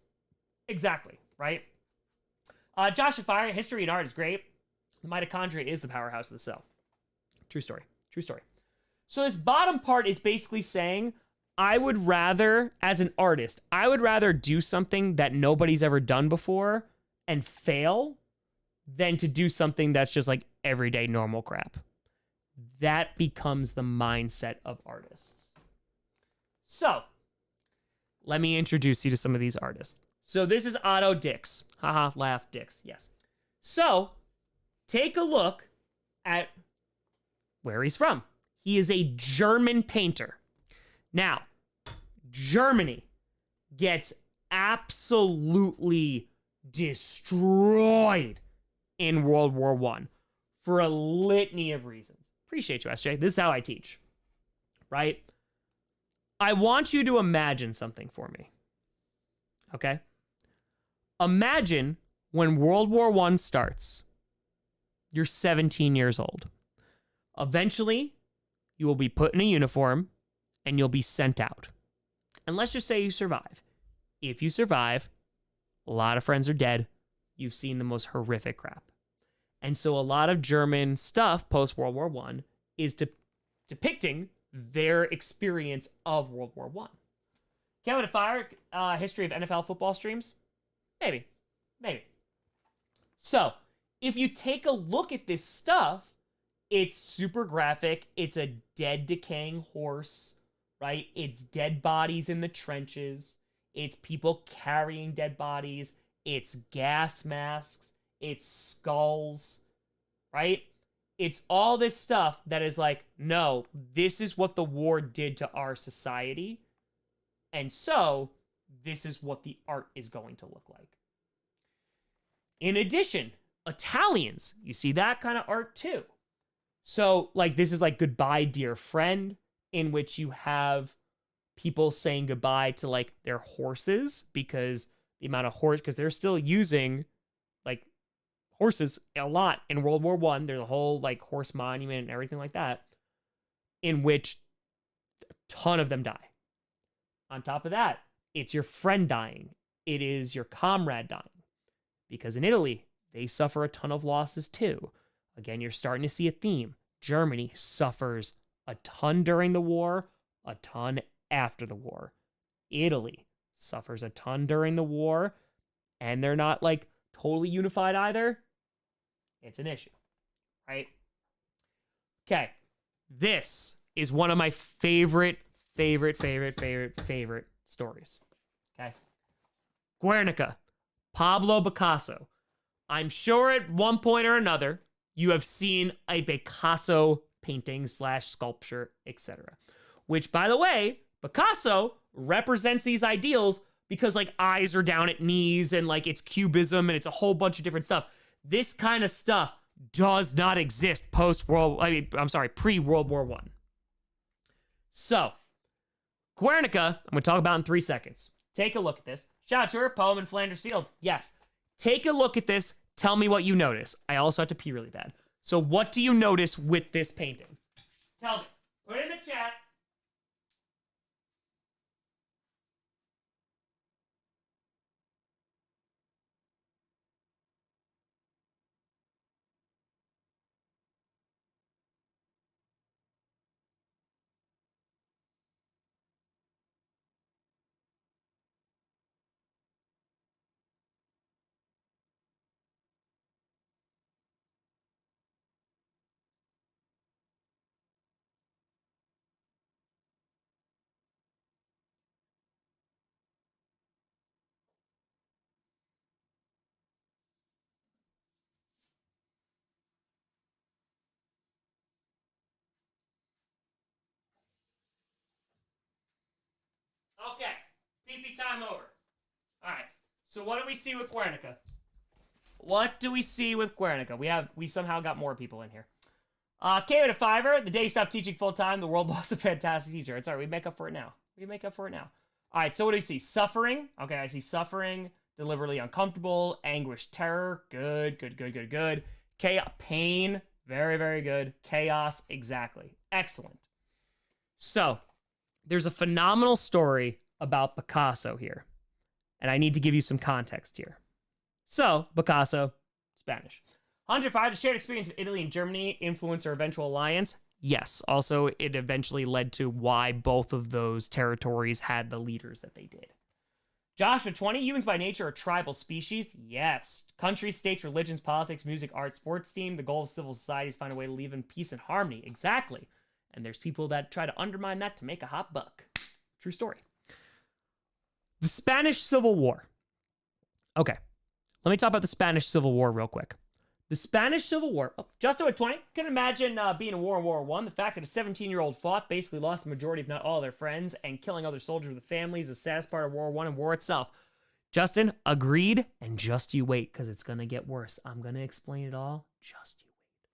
Exactly. Right? Josh and Fire, history and art is great. The mitochondria is the powerhouse of the cell. True story. True story. So this bottom part is basically saying, I would rather, as an artist, I would rather do something that nobody's ever done before and fail than to do something that's just like everyday normal crap. That becomes the mindset of artists. So, let me introduce you to some of these artists. So this is Otto Dix. Haha, laugh, Dix. Yes. So, take a look at where he's from. He is a German painter. Now, Germany gets absolutely destroyed in World War I for a litany of reasons. Appreciate you, SJ. This is how I teach, right? I want you to imagine something for me, okay? Imagine when World War I starts, you're 17 years old. Eventually, you will be put in a uniform and you'll be sent out. And let's just say you survive. If you survive, a lot of friends are dead. You've seen the most horrific crap. And so a lot of German stuff post-World War I is depicting their experience of World War I. Kevin and Fire, history of NFL football streams? Maybe. So, if you take a look at this stuff, it's super graphic. It's a dead, decaying horse, right? It's dead bodies in the trenches. It's people carrying dead bodies. It's gas masks. It's skulls, right? It's all this stuff that is like, no, this is what the war did to our society. And so, this is what the art is going to look like. In addition, Italians, you see that kind of art too. So, like, this is like Goodbye, Dear Friend, in which you have people saying goodbye to, like, their horses because the amount of horse, because they're still using, like, horses a lot in World War I. There's a whole, like, horse monument and everything like that, in which a ton of them die. On top of that, it's your friend dying. It is your comrade dying. Because in Italy, they suffer a ton of losses too. Again, you're starting to see a theme. Germany suffers a ton during the war, a ton after the war. Italy suffers a ton during the war, and they're not like totally unified either. It's an issue, right? Okay, this is one of my favorite stories. Okay, Guernica, Pablo Picasso. I'm sure at one point or another, you have seen a Picasso painting / sculpture, etc. Which, by the way, Picasso represents these ideals because, like, eyes are down at knees and, like, it's cubism and it's a whole bunch of different stuff. This kind of stuff does not exist pre-World War I. So, Guernica, I'm going to talk about in 3 seconds. Take a look at this. Shout out to her, poem in Flanders Fields. Yes. Take a look at this. Tell me what you notice. I also have to pee really bad. So what do you notice with this painting? Tell me. Put it in the chat. Okay. PP time over. All right. So what do we see with Guernica? What do we see with Guernica? We somehow got more people in here. K with a fiver. The day you stopped teaching full time, the world lost a fantastic teacher. It's all right. We make up for it now. All right. So what do we see? Suffering. Okay. I see suffering. Deliberately uncomfortable. Anguish. Terror. Good. Chaos. Pain. Very, very good. Chaos. Exactly. Excellent. So there's a phenomenal story about Picasso here. And I need to give you some context here. So, Picasso, Spanish. 105, the shared experience of Italy and Germany influence our eventual alliance? Yes. Also, it eventually led to why both of those territories had the leaders that they did. Joshua 20, humans by nature are tribal species? Yes. Countries, states, religions, politics, music, art, sports team. The goal of civil society is to find a way to live in peace and harmony. Exactly. And there's people that try to undermine that to make a hot buck. True story. The Spanish Civil War. Okay. Let me talk about the Spanish Civil War real quick. The Spanish Civil War, just over 20. Can imagine being in World War I. The fact that a 17-year-old fought, basically lost the majority, if not all, of their friends, and killing other soldiers with families, the saddest part of World War I and war itself. Justin, agreed, and just you wait, because it's going to get worse. I'm going to explain it all. Just you wait.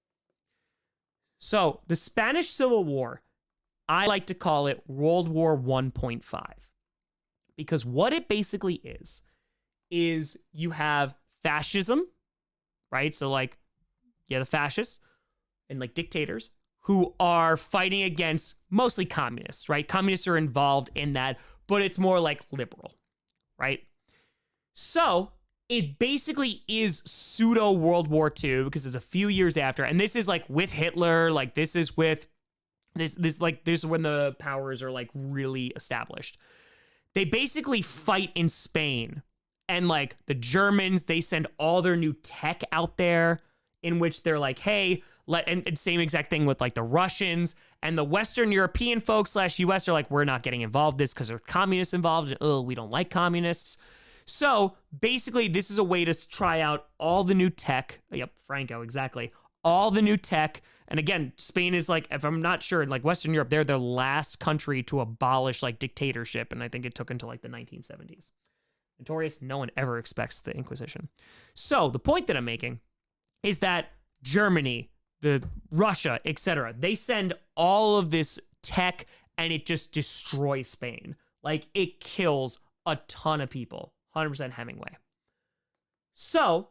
So, the Spanish Civil War, I like to call it World War 1.5. Because what it basically is you have fascism, right? So like, yeah, the fascists and like dictators who are fighting against mostly communists, right? Communists are involved in that, but it's more like liberal, right? So it basically is pseudo World War II because it's a few years after, and this is like with Hitler, like this is when the powers are like really established. They basically fight in Spain, and like the Germans, they send all their new tech out there in which they're like, hey, and same exact thing with like the Russians and the Western European folks / US are like, we're not getting involved in this because there are communists involved. And, oh, we don't like communists. So basically, this is a way to try out all the new tech. Yep, Franco, exactly. All the new tech. And again, Spain is like, if I'm not sure, like Western Europe, they're the last country to abolish like dictatorship. And I think it took until like the 1970s. Notorious, no one ever expects the Inquisition. So the point that I'm making is that Germany, Russia, etc., they send all of this tech and it just destroys Spain. Like it kills a ton of people. 100% Hemingway. So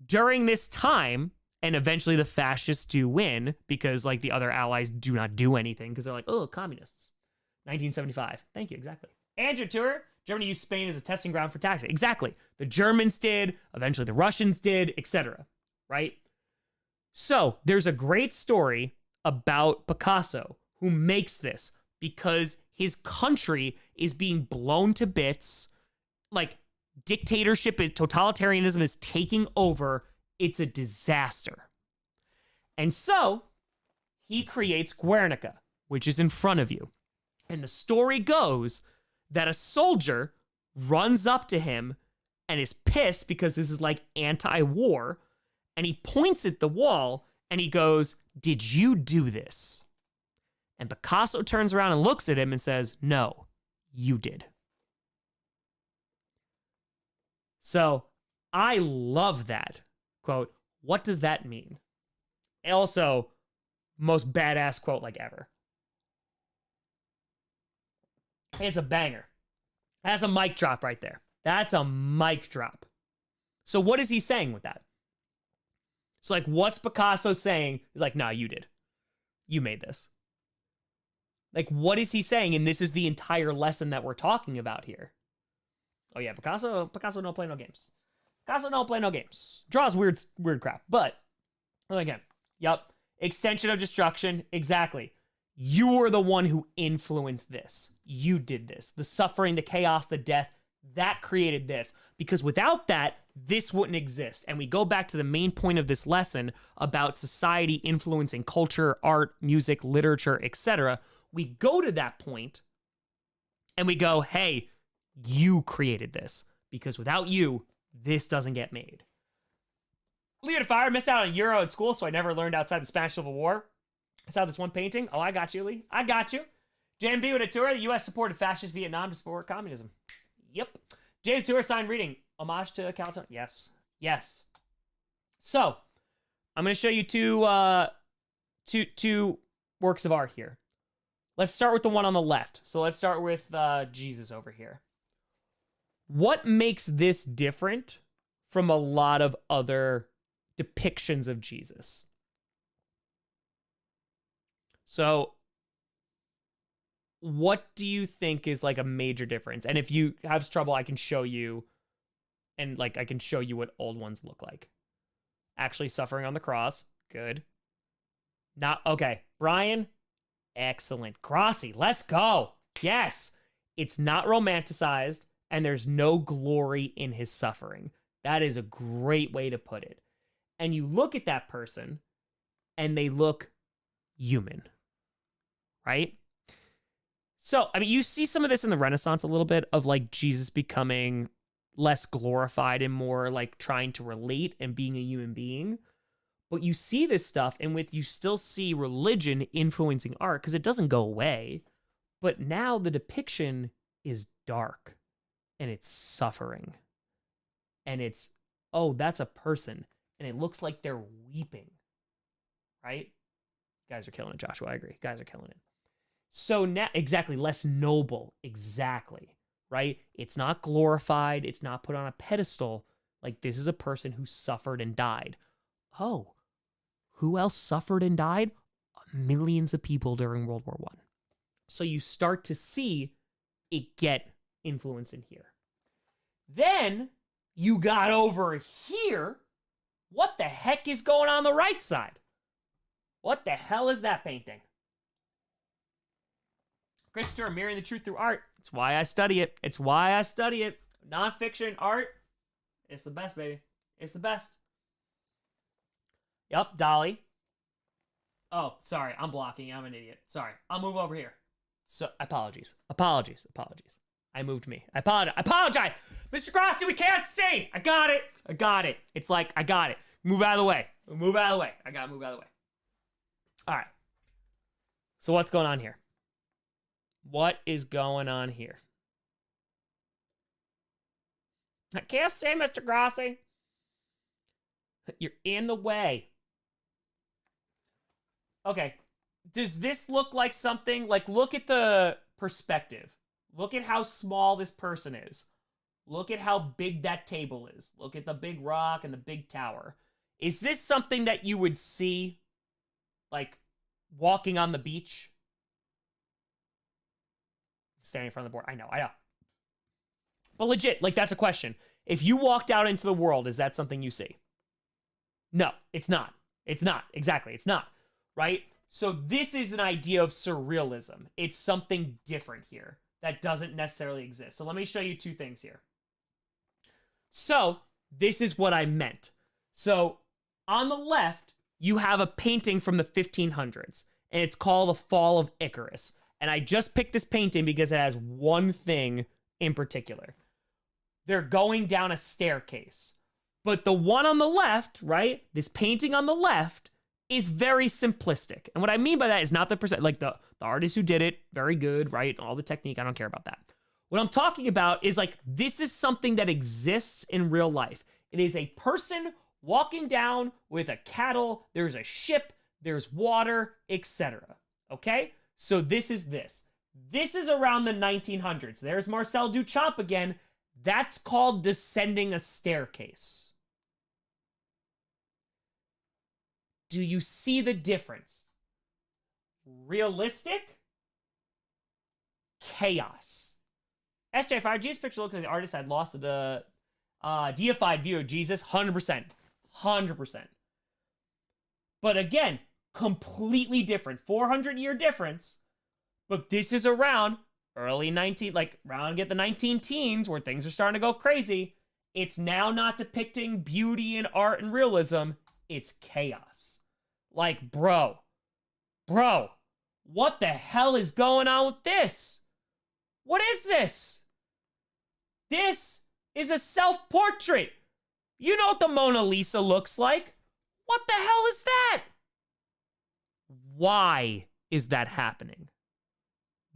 during this time, and eventually the fascists do win because like the other allies do not do anything because they're like, oh, communists. 1975. Thank you, exactly. Andrew Tour, Germany used Spain as a testing ground for tactics. Exactly. The Germans did, eventually the Russians did, etc. Right? So there's a great story about Picasso who makes this because his country is being blown to bits. Like dictatorship, totalitarianism is taking over. It's a disaster. And so he creates Guernica, which is in front of you. And the story goes that a soldier runs up to him and is pissed because this is like anti-war. And he points at the wall and he goes, did you do this? And Picasso turns around and looks at him and says, no, you did. So I love that. Quote, what does that mean? And also, most badass quote like ever. It's a banger. That's a mic drop right there. That's a mic drop. So what is he saying with that? So like, what's Picasso saying? He's like, nah, you did. You made this. Like, what is he saying? And this is the entire lesson that we're talking about here. Oh yeah, Picasso don't play no games. Picasso don't play no games. Draws weird crap. But, again, yep. Extension of destruction. Exactly. You were the one who influenced this. You did this. The suffering, the chaos, the death, that created this. Because without that, this wouldn't exist. And we go back to the main point of this lesson about society influencing culture, art, music, literature, etc. We go to that point and we go, hey, you created this. Because without you, this doesn't get made. Leo to Fire, missed out on Euro at school, so I never learned outside the Spanish Civil War. I saw this one painting. Oh, I got you, Lee. I got you. JMB with a tour. The U.S. supported fascist Vietnam to support communism. Yep. James Tour signed reading. Homage to Caliton. Yes. Yes. So, I'm going to show you two works of art here. Let's start with the one on the left. So let's start with Jesus over here. What makes this different from a lot of other depictions of Jesus? So, what do you think is like a major difference? And if you have trouble, I can show you, and like I can show you what old ones look like. Actually suffering on the cross. Good. Not okay. Brian, excellent. Grossi, let's go. Yes. It's not romanticized, and there's no glory in his suffering. That is a great way to put it. And you look at that person, and they look human, right? So, I mean, you see some of this in the Renaissance a little bit of like Jesus becoming less glorified and more like trying to relate and being a human being. But you see this stuff, and you still see religion influencing art because it doesn't go away. But now the depiction is dark, and it's suffering. And it's, oh, that's a person. And it looks like they're weeping, right? Guys are killing it, Joshua. I agree. Guys are killing it. So now, exactly, less noble. Exactly, right? It's not glorified. It's not put on a pedestal. Like, this is a person who suffered and died. Oh, who else suffered and died? Millions of people during World War I. So you start to see it get influence in here. Then you got over here. What the heck is going on the right side? What the hell is that painting? Christopher, mirroring the truth through art. It's why I study it. It's why I study it. Nonfiction, art. It's the best, baby. It's the best. Yep, Dali. Oh, sorry. I'm blocking. I'm an idiot. Sorry. I'll move over here. So, apologies. Apologies. Apologies. I moved me. I apologize. Mr. Grossi, we can't see. I got it. I got it. It's like, I got it. Move out of the way. Move out of the way. I gotta move out of the way. All right. So what's going on here? What is going on here? I can't see, Mr. Grossi. You're in the way. Okay. Does this look like something? Like, look at the perspective. Look at how small this person is. Look at how big that table is. Look at the big rock and the big tower. Is this something that you would see, like, walking on the beach? Standing in front of the board. I know. But legit, like, that's a question. If you walked out into the world, is that something you see? No, it's not. It's not. Exactly. It's not. Right? So this is an idea of surrealism. It's something different here that doesn't necessarily exist. So let me show you two things here. So this is what I meant. So on the left, you have a painting from the 1500s, and it's called The Fall of Icarus. And I just picked this painting because it has one thing in particular. They're going down a staircase. But the one on the left, right, this painting on the left is very simplistic. And what I mean by that is not the percent, like the artist who did it, very good, right? All the technique, I don't care about that. What I'm talking about is like, this is something that exists in real life. It is a person walking down with a cattle, there's a ship, there's water, etc. Okay? So this is this. This is around the 1900s. There's Marcel Duchamp again. That's called descending a staircase. Do you see the difference? Realistic? Chaos. SJ5, Jesus picture looked like the artist had lost the deified view of Jesus. 100%. 100%. But again, completely different. 400-year difference. But this is around early 19, like around get the 19 teens where things are starting to go crazy. It's now not depicting beauty and art and realism. It's chaos. Like, bro, what the hell is going on with this? What is this? This is a self-portrait. You know what the Mona Lisa looks like. What the hell is that? Why is that happening?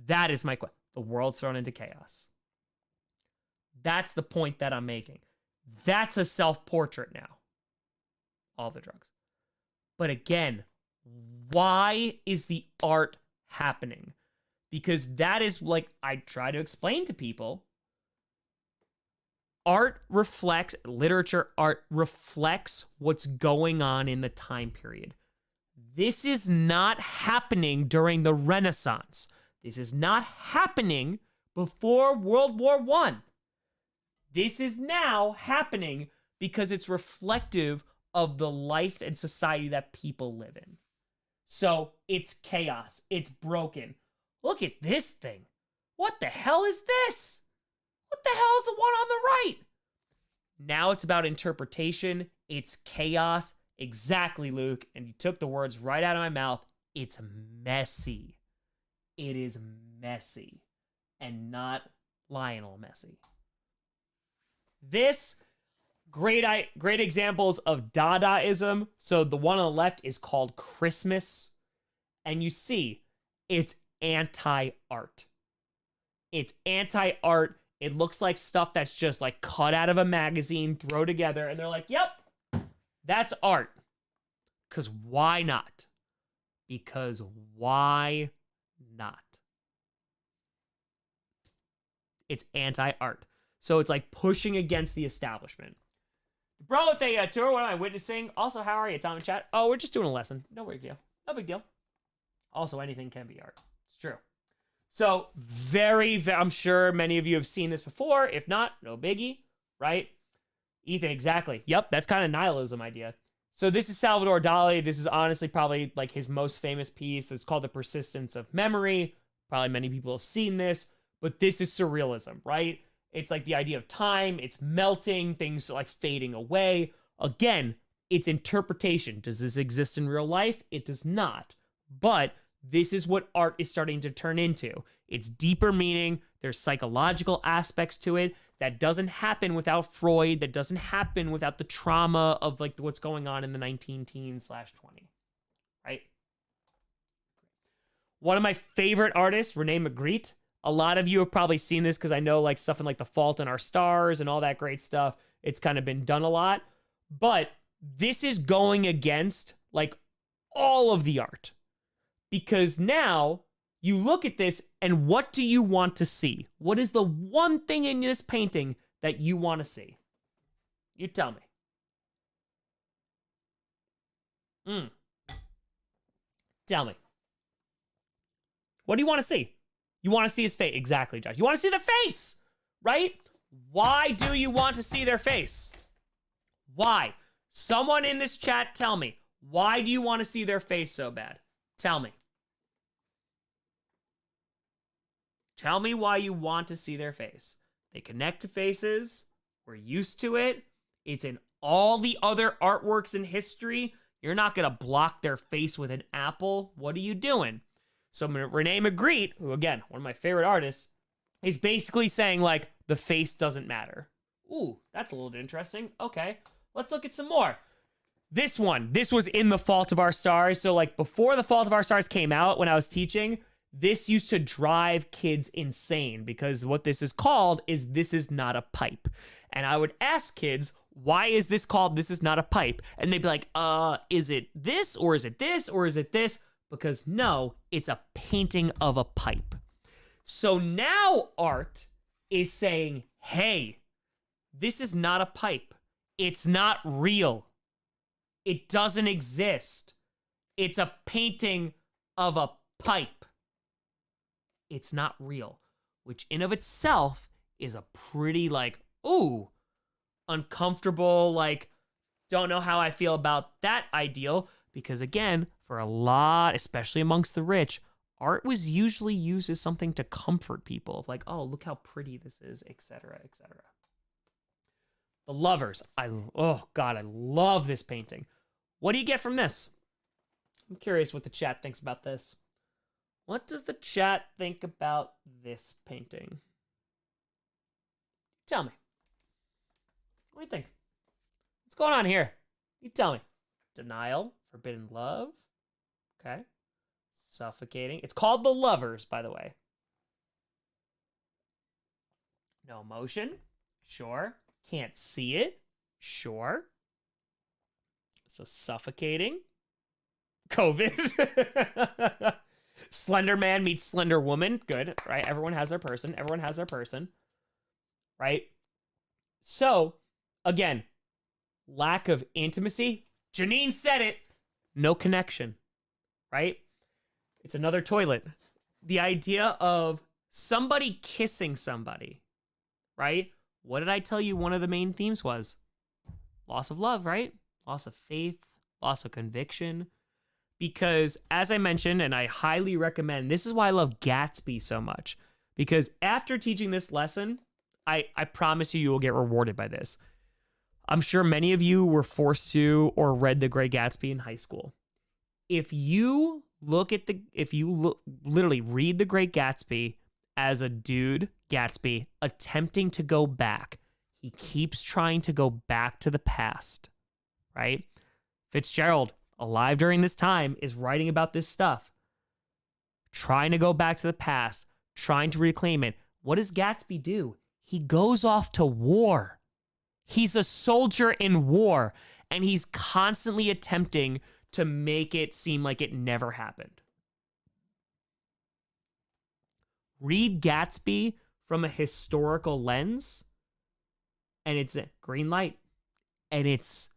That is my question. The world's thrown into chaos. That's the point that I'm making. That's a self-portrait now. All the drugs. But again, why is the art happening? Because that is like I try to explain to people. Literature art reflects what's going on in the time period. This is not happening during the Renaissance. This is not happening before World War I. This is now happening because it's reflective of the life and society that people live in. So it's chaos. It's broken. Look at this thing. What the hell is this? What the hell is the one on the right? Now it's about interpretation. It's chaos. Exactly, Luke. And you took the words right out of my mouth. It's messy. It is messy. And not Lionel Messi. This, great examples of Dadaism. So the one on the left is called Christmas. And you see, it's anti-art. It's anti-art. It looks like stuff that's just like cut out of a magazine, throw together, and they're like, yep, that's art. Because why not? Because why not? It's anti-art. So it's like pushing against the establishment. Bro, with a tour, what am I witnessing? Also, how are you? Tom in chat. Oh, we're just doing a lesson. No big deal. No big deal. Also, anything can be art. It's true. So, I'm sure many of you have seen this before. If not, no biggie, right? Ethan, exactly. Yep, that's kind of nihilism idea. So this is Salvador Dali. This is honestly probably like his most famous piece. That's called The Persistence of Memory. Probably many people have seen this, but this is surrealism, right? It's like the idea of time. It's melting, things like fading away. Again, it's interpretation. Does this exist in real life? It does not. But this is what art is starting to turn into. It's deeper meaning. There's psychological aspects to it that doesn't happen without Freud, that doesn't happen without the trauma of like what's going on in the 19-teens/20, right? One of my favorite artists, Renee McFerrin. A lot of you have probably seen this because I know like stuff in like The Fault in Our Stars and all that great stuff. It's kind of been done a lot. But this is going against like all of the art. Because now you look at this and what do you want to see? What is the one thing in this painting that you want to see? You tell me. Tell me. What do you want to see? You want to see his face. Exactly, Josh. You want to see the face, right? Why do you want to see their face? Why? Someone in this chat tell me. Why do you want to see their face so bad? Tell me. Tell me why you want to see their face. They connect to faces. We're used to it. It's in all the other artworks in history. You're not going to block their face with an apple. What are you doing? So Renee McFerrin, who again, one of my favorite artists, is basically saying like, the face doesn't matter. Ooh, that's a little interesting. Okay, let's look at some more. This was in The Fault of Our Stars. So like before The Fault of Our Stars came out, when I was teaching, this used to drive kids insane because what this is called is This Is Not a Pipe. And I would ask kids, why is this called This Is Not a Pipe? And they'd be like, is it this or is it this or is it this? Because no, it's a painting of a pipe. So now art is saying, hey, this is not a pipe. It's not real. It doesn't exist. It's a painting of a pipe. It's not real, which in of itself is a pretty like, ooh, uncomfortable, like, don't know how I feel about that ideal. Because again, for a lot, especially amongst the rich, art was usually used as something to comfort people. Like, oh, look how pretty this is, etc., etc. The Lovers. Oh God, I love this painting. What do you get from this? I'm curious what the chat thinks about this. What does the chat think about this painting? Tell me. What do you think? What's going on here? You tell me. Denial, forbidden love. Okay. Suffocating. It's called The Lovers, by the way. No emotion? Sure. Can't see it? Sure. So suffocating? COVID. Slender Man meets Slender Woman. Good, right? Everyone has their person. Everyone has their person. Right? So, again, lack of intimacy. Janine said it. No connection. Right? It's another toilet. The idea of somebody kissing somebody. Right? What did I tell you one of the main themes was? Loss of love, right? Loss of faith, loss of conviction. Because as I mentioned, and I highly recommend, this is why I love Gatsby so much. Because after teaching this lesson, I promise you will get rewarded by this. I'm sure many of you were forced to or read The Great Gatsby in high school. If you literally read The Great Gatsby as a dude, Gatsby, attempting to go back, he keeps trying to go back to the past, right? Fitzgerald, alive during this time, is writing about this stuff, trying to go back to the past, trying to reclaim it. What does Gatsby do? He goes off to war. He's a soldier in war, and he's constantly attempting to make it seem like it never happened. Read Gatsby from a historical lens, and it's a green light, and it's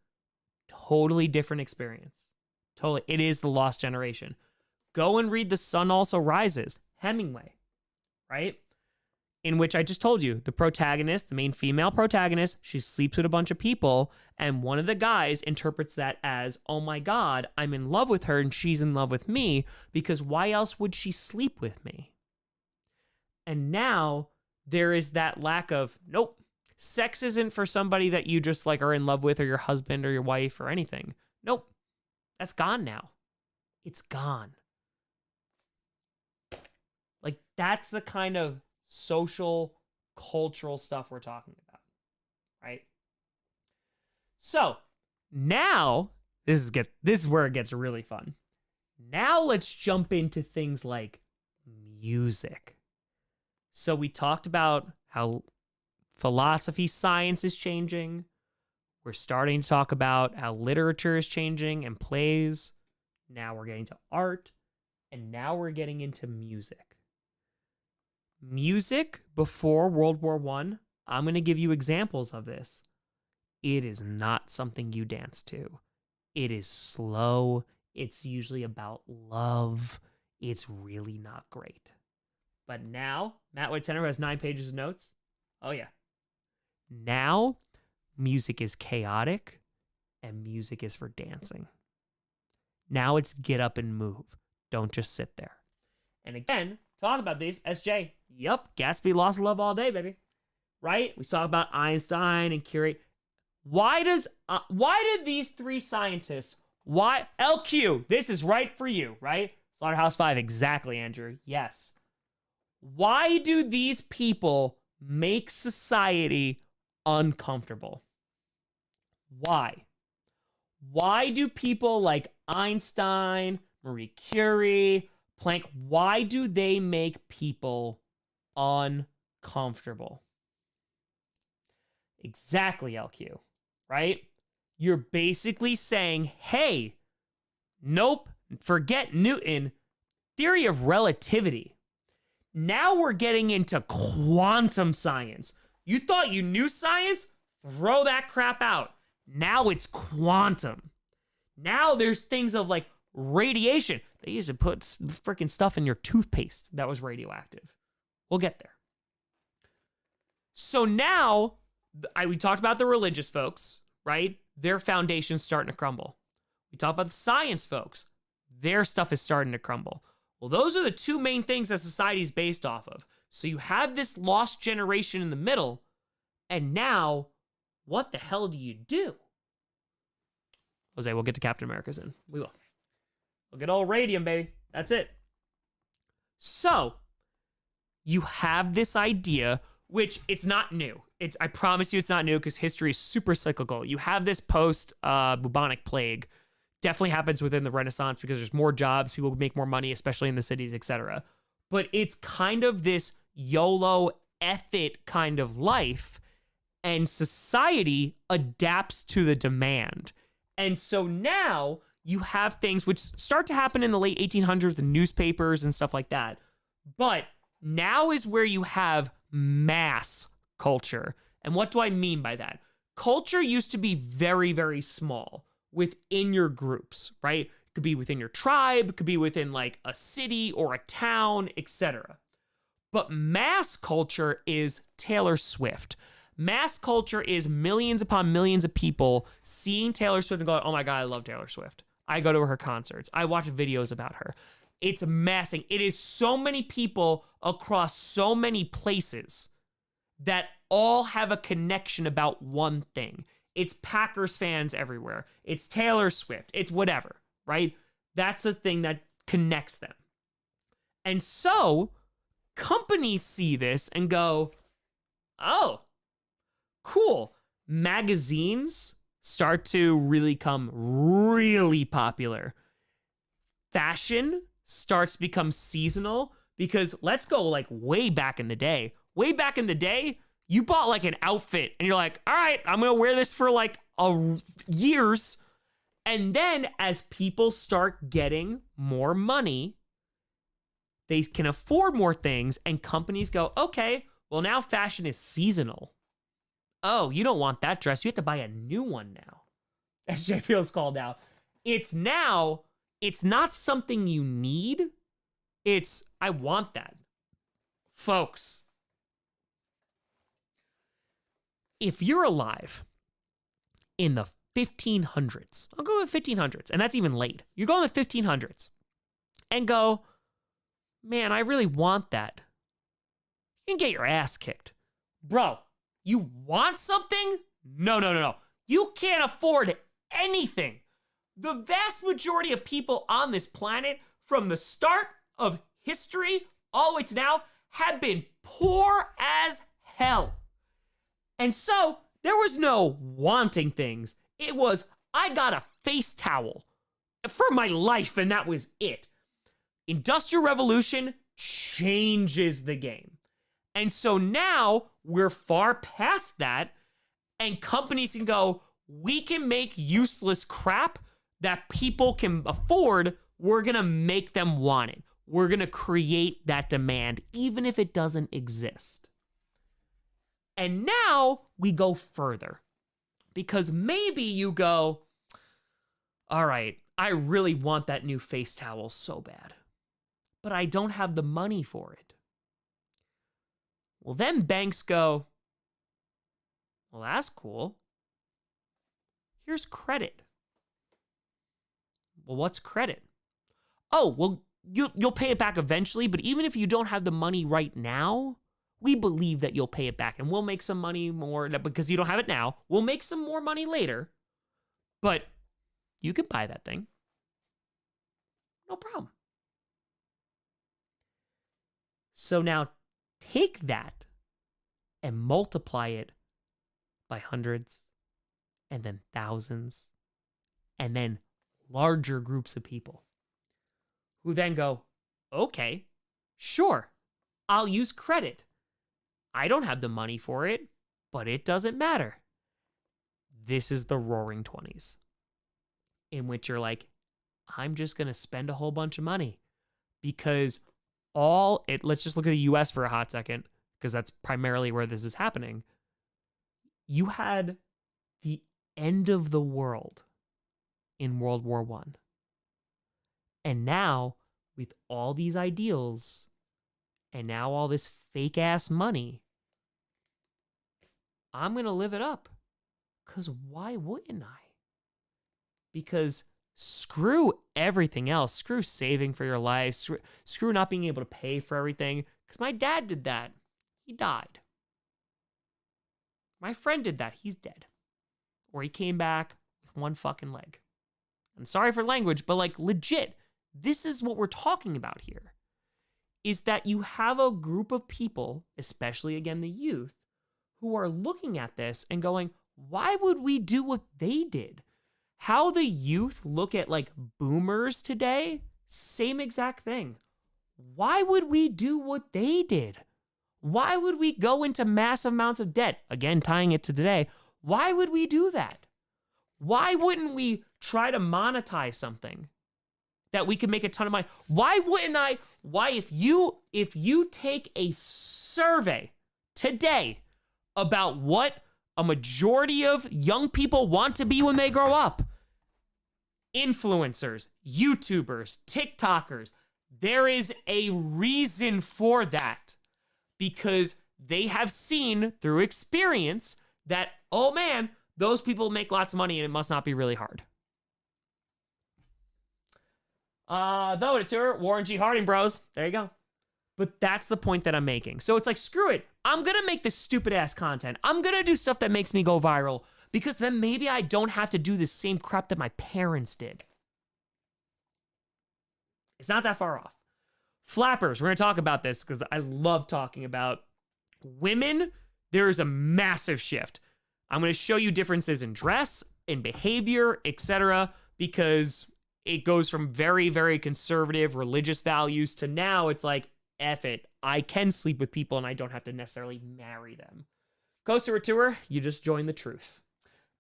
totally different experience. Totally. It is the lost generation. Go and read The Sun Also Rises, Hemingway, right? In which I just told you, the protagonist, the main female protagonist, she sleeps with a bunch of people, and one of the guys interprets that as, oh my God, I'm in love with her and she's in love with me, because why else would she sleep with me? And now there is that lack of, nope, sex isn't for somebody that you just like are in love with, or your husband or your wife or anything. Nope. That's gone now. It's gone. Like, that's the kind of social, cultural stuff we're talking about, right? So now this is where it gets really fun. Now let's jump into things like music. So we talked about how philosophy, science is changing. We're starting to talk about how literature is changing and plays. Now we're getting to art, and now we're getting into music. Music before World War I, I'm going to give you examples of this. It is not something you dance to. It is slow. It's usually about love. It's really not great. But now, Matt White Tenor has 9 pages of notes. Oh, yeah. Now, music is chaotic, and music is for dancing. Now it's get up and move. Don't just sit there. And again, talk about these. SJ, yep, Gatsby lost love all day, baby. Right? We talk about Einstein and Curie. Why did these 3 scientists, why, LQ, this is right for you, right? Slaughterhouse 5, exactly, Andrew. Yes. Why do these people make society uncomfortable? Why? Why do people like Einstein, Marie Curie, Planck, why do they make people uncomfortable? Exactly, LQ, right? You're basically saying, hey, nope, forget Newton, theory of relativity. Now we're getting into quantum science. You thought you knew science? Throw that crap out. Now it's quantum. Now there's things of like radiation. They used to put freaking stuff in your toothpaste that was radioactive. We'll get there. So now, we talked about the religious folks, right? Their foundation's starting to crumble. We talked about the science folks. Their stuff is starting to crumble. Well, those are the 2 main things that society is based off of. So you have this lost generation in the middle, and now, what the hell do you do? Jose, we'll get to Captain America soon. We will. We'll get all radium, baby. That's it. So, you have this idea, which it's not new. I promise you it's not new, because history is super cyclical. You have this post-bubonic plague. Definitely happens within the Renaissance because there's more jobs, people make more money, especially in the cities, etc. But it's kind of this YOLO, effort kind of life, and society adapts to the demand. And so now you have things which start to happen in the late 1800s, the newspapers and stuff like that. But now is where you have mass culture. And what do I mean by that? Culture used to be very, very small within your groups, right? It could be within your tribe, it could be within like a city or a town, etc. But mass culture is Taylor Swift. Mass culture is millions upon millions of people seeing Taylor Swift and going, oh my God, I love Taylor Swift. I go to her concerts. I watch videos about her. It's massing. It is so many people across so many places that all have a connection about one thing. It's Packers fans everywhere. It's Taylor Swift. It's whatever, right? That's the thing that connects them. And so companies see this and go, oh, cool. Magazines start to really come really popular. Fashion starts to become seasonal because let's go like way back in the day. Way back in the day, you bought like an outfit and you're like, all right, I'm going to wear this for like years. And then as people start getting more money, they can afford more things and companies go, okay, well now fashion is seasonal. Oh, you don't want that dress. You have to buy a new one now. As Jay Fields called out. It's not something you need. It's, I want that. Folks, if you're alive in the 1500s, I'll go with 1500s, and that's even late. You go in the 1500s and go, man, I really want that. You can get your ass kicked. Bro, you want something? No. You can't afford anything. The vast majority of people on this planet, from the start of history all the way to now, have been poor as hell. And so there was no wanting things. It was, I got a face towel for my life, and that was it. Industrial Revolution changes the game. And so now we're far past that, and companies can go, we can make useless crap that people can afford. We're going to make them want it. We're going to create that demand, even if it doesn't exist. And now we go further, because maybe you go, all right, I really want that new face towel so bad, but I don't have the money for it. Well, then banks go, well, that's cool. Here's credit. Well, what's credit? Oh, well, you'll pay it back eventually, but even if you don't have the money right now, we believe that you'll pay it back, and we'll make some money more because you don't have it now. We'll make some more money later, but you can buy that thing. No problem. So now take that and multiply it by hundreds and then thousands and then larger groups of people who then go, okay, sure, I'll use credit. I don't have the money for it, but it doesn't matter. This is the Roaring 20s, in which you're like, I'm just going to spend a whole bunch of money because let's just look at the US for a hot second, because that's primarily where this is happening. You had the end of the world in World War I. And now, with all these ideals, and now all this fake ass money, I'm going to live it up. Because why wouldn't I? Because screw everything else. Screw saving for your life. Screw not being able to pay for everything. Because my dad did that. He died. My friend did that. He's dead. Or he came back with one fucking leg. I'm sorry for language, but like legit, this is what we're talking about here. Is that you have a group of people, especially again the youth, who are looking at this and going, why would we do what they did? How the youth look at like boomers today, same exact thing. Why would we do what they did? Why would we go into massive amounts of debt? Again, tying it to today. Why would we do that? Why wouldn't we try to monetize something that we could make a ton of money? Why wouldn't I? Why, if you take a survey today about what a majority of young people want to be when they grow up, influencers, YouTubers, TikTokers, there is a reason for that, because they have seen through experience that, oh man, those people make lots of money and it must not be really hard. Though to tour, Warren G. Harding bros. There you go. But that's the point that I'm making. So it's like, screw it. I'm going to make this stupid ass content. I'm going to do stuff that makes me go viral, because then maybe I don't have to do the same crap that my parents did. It's not that far off. Flappers, we're going to talk about this because I love talking about women. There is a massive shift. I'm going to show you differences in dress, in behavior, etc., because it goes from very, very conservative religious values to now it's like, F it. I can sleep with people and I don't have to necessarily marry them. Coaster tour, you just join the truth.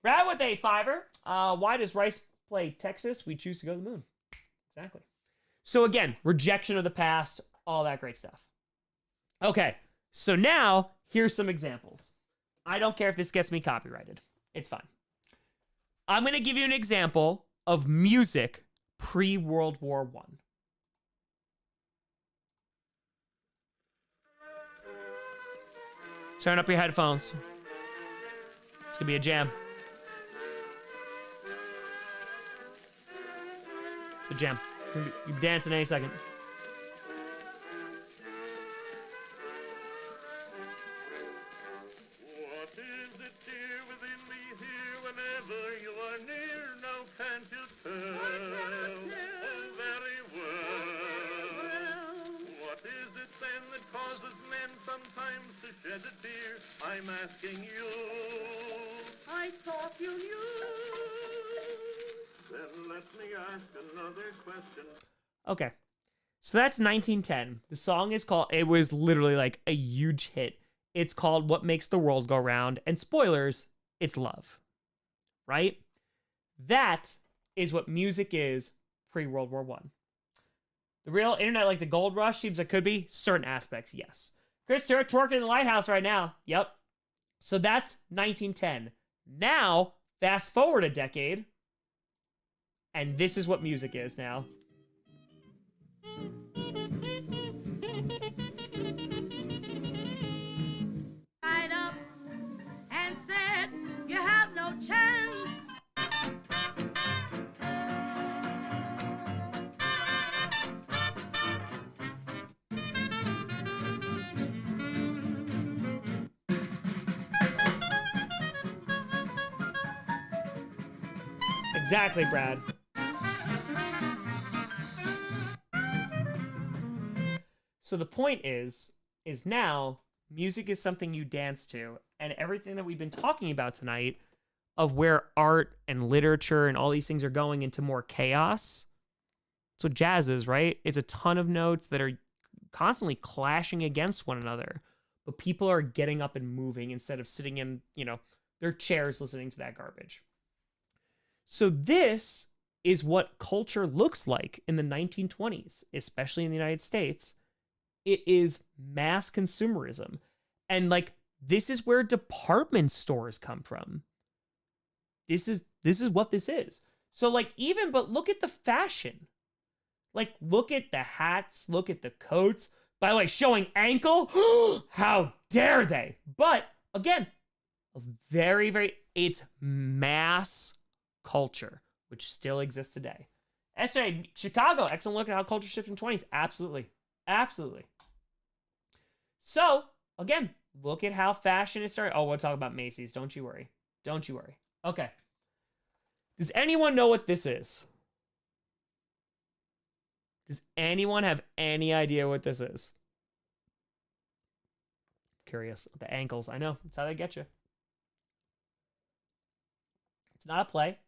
Brad with a fiver. Why does Rice play Texas? We choose to go to the moon. Exactly. So again, rejection of the past, all that great stuff. Okay, so now here's some examples. I don't care if this gets me copyrighted. It's fine. I'm going to give you an example of music pre-World War I. Turn up your headphones. It's going to be a jam. It's a jam. You'll be dancing any second. What is it dear within me here whenever you are near? Now can't you tell? Oh, very well. What is it then that causes men sometimes to shed a tear? I'm asking you. I thought you knew. Then let me ask another question. Okay. So that's 1910. The song is called, it was literally like a huge hit. It's called What Makes the World Go Round. And spoilers, it's love. Right? That is what music is pre-World War I. The real internet, like the gold rush, seems like could be certain aspects, yes. Chris Turk twerking in the lighthouse right now. Yep. So that's 1910. Now, fast forward a decade, and this is what music is now. Right up and said you have no chance. Exactly, Brad. So the point is now music is something you dance to, and everything that we've been talking about tonight of where art and literature and all these things are going into more chaos. That's what jazz is, right? It's a ton of notes that are constantly clashing against one another, but people are getting up and moving instead of sitting in, their chairs listening to that garbage. So this is what culture looks like in the 1920s, especially in the United States. It is mass consumerism. And this is where department stores come from. This is what this is. So but look at the fashion. Look at the hats, look at the coats. By the way, showing ankle, how dare they? But again, very, very, it's mass culture, which still exists today. SJ, Chicago, excellent look at how culture shifted in the 20s. Absolutely. Absolutely. So, again, look at how fashion is starting. Oh, we'll talk about Macy's. Don't you worry. Don't you worry. Okay. Does anyone know what this is? Does anyone have any idea what this is? Curious. The ankles. I know. That's how they get you. It's not a play.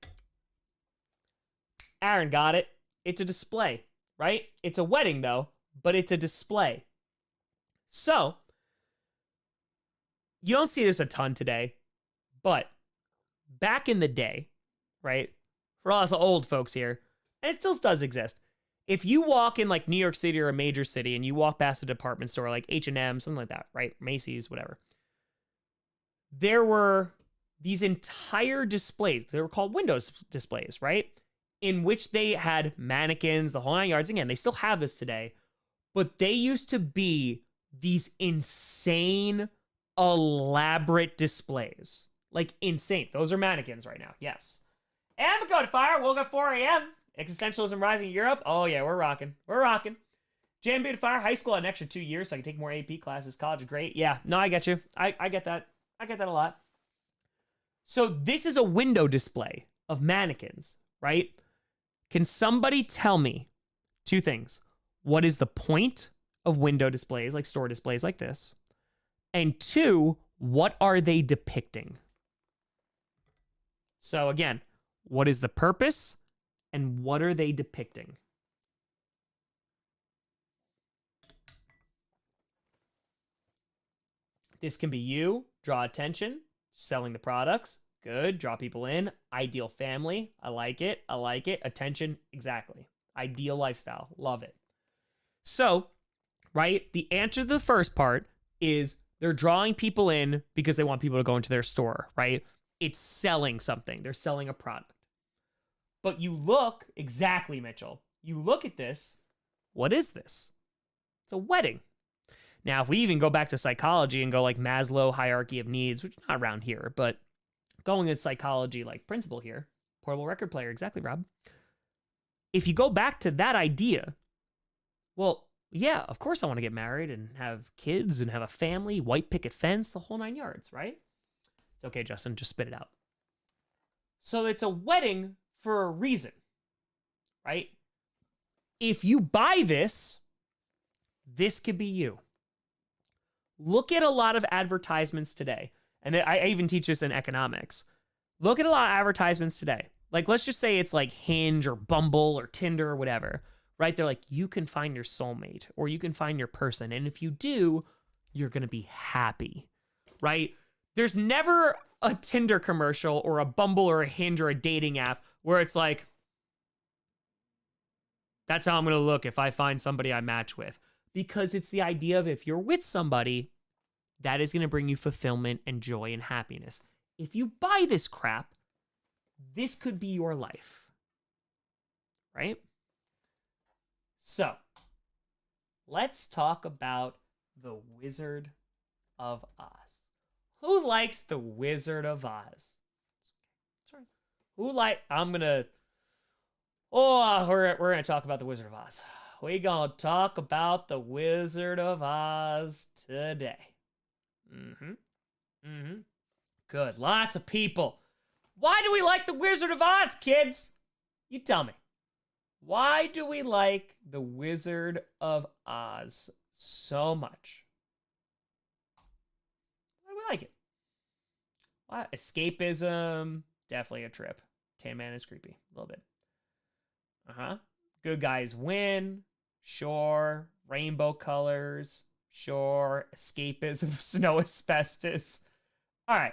Aaron got it. It's a display, right? It's a wedding, though, but it's a display. So, you don't see this a ton today, but back in the day, right? For us old folks here, and it still does exist. If you walk in like New York City or a major city and you walk past a department store like H&M, something like that, right? Macy's, whatever. There were these entire displays. They were called windows displays, right? In which they had mannequins, the whole 9 yards. Again, they still have this today, but they used to be these insane, elaborate displays. Like insane. Those are mannequins right now. Yes. And I'm going to fire. Woke up 4 a.m. Existentialism rising in Europe. Oh, yeah, we're rocking. We're rocking. JMB to fire. High school had an extra 2 years so I can take more AP classes. College is great. Yeah, no, I get you. I get that. I get that a lot. So this is a window display of mannequins, right? Can somebody tell me two things? What is the point of window displays, like store displays like this? And two, what are they depicting? So again, what is the purpose and what are they depicting? This can be you, draw attention, selling the products. Good, draw people in. Ideal family, I like it, I like it. Attention, exactly. Ideal lifestyle, love it. So, right, the answer to the first part is they're drawing people in because they want people to go into their store, right? It's selling something. They're selling a product. But you look, exactly, Mitchell, you look at this, what is this? It's a wedding. Now, if we even go back to psychology and go like Maslow hierarchy of needs, which is not around here, but going in psychology like principle here, portable record player, exactly, Rob. If you go back to that idea, well, yeah, of course I want to get married and have kids and have a family, white picket fence, the whole 9 yards, right? It's okay, Justin, just spit it out. So it's a wedding for a reason, right? If you buy this, this could be you. Look at a lot of advertisements today. And I even teach this in economics. Look at a lot of advertisements today. Like, let's just say it's like Hinge or Bumble or Tinder or whatever, right? They're like, you can find your soulmate or you can find your person. And if you do, you're going to be happy, right? There's never a Tinder commercial or a Bumble or a Hinge or a dating app where it's like, that's how I'm going to look if I find somebody I match with. Because it's the idea of if you're with somebody, that is going to bring you fulfillment and joy and happiness. If you buy this crap, this could be your life. Right? So, let's talk about The Wizard of Oz. Who likes The Wizard of Oz? Sorry. We're going to talk about The Wizard of Oz. We're going to talk about The Wizard of Oz today. Good. Lots of people. Why do we like The Wizard of Oz, kids? You tell me. Why do we like The Wizard of Oz so much? Why do we like it? Why? Escapism. Definitely a trip. Tin Man is creepy. A little bit. Good guys win. Sure. Rainbow colors. Sure. Escapism. Snow asbestos. All right.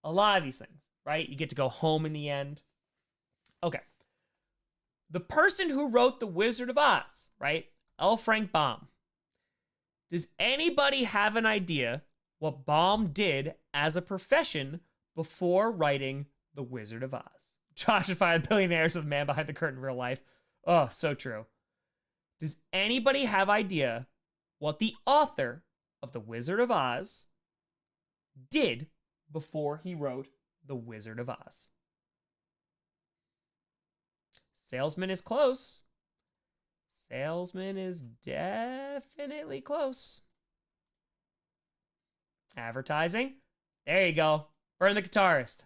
A lot of these things, right? You get to go home in the end. Okay. The person who wrote The Wizard of Oz, right? L. Frank Baum. Does anybody have an idea what Baum did as a profession before writing The Wizard of Oz? Josh and Five Billionaires with the man behind the curtain in real life. Oh, so true. Does anybody have idea what the author of The Wizard of Oz did before he wrote The Wizard of Oz? Salesman is close. Salesman is definitely close. Advertising. There you go. Burn the guitarist.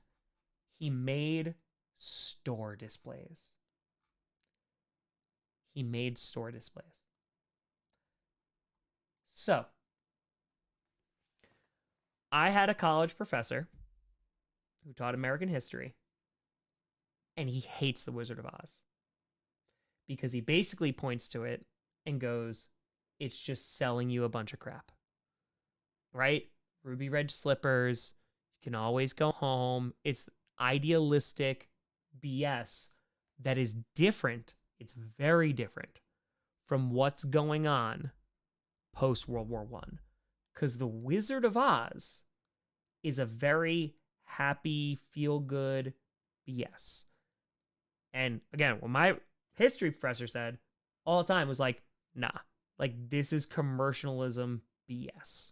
He made store displays. He made store displays. So, I had a college professor who taught American history, and he hates The Wizard of Oz because he basically points to it and goes, it's just selling you a bunch of crap, right? ruby red slippers. You can always go home. It's idealistic BS that is different. It's very different from what's going on post World War One. Because the Wizard of Oz is a very happy, feel-good BS. And again, what my history professor said all the time was like, nah, like this is commercialism BS.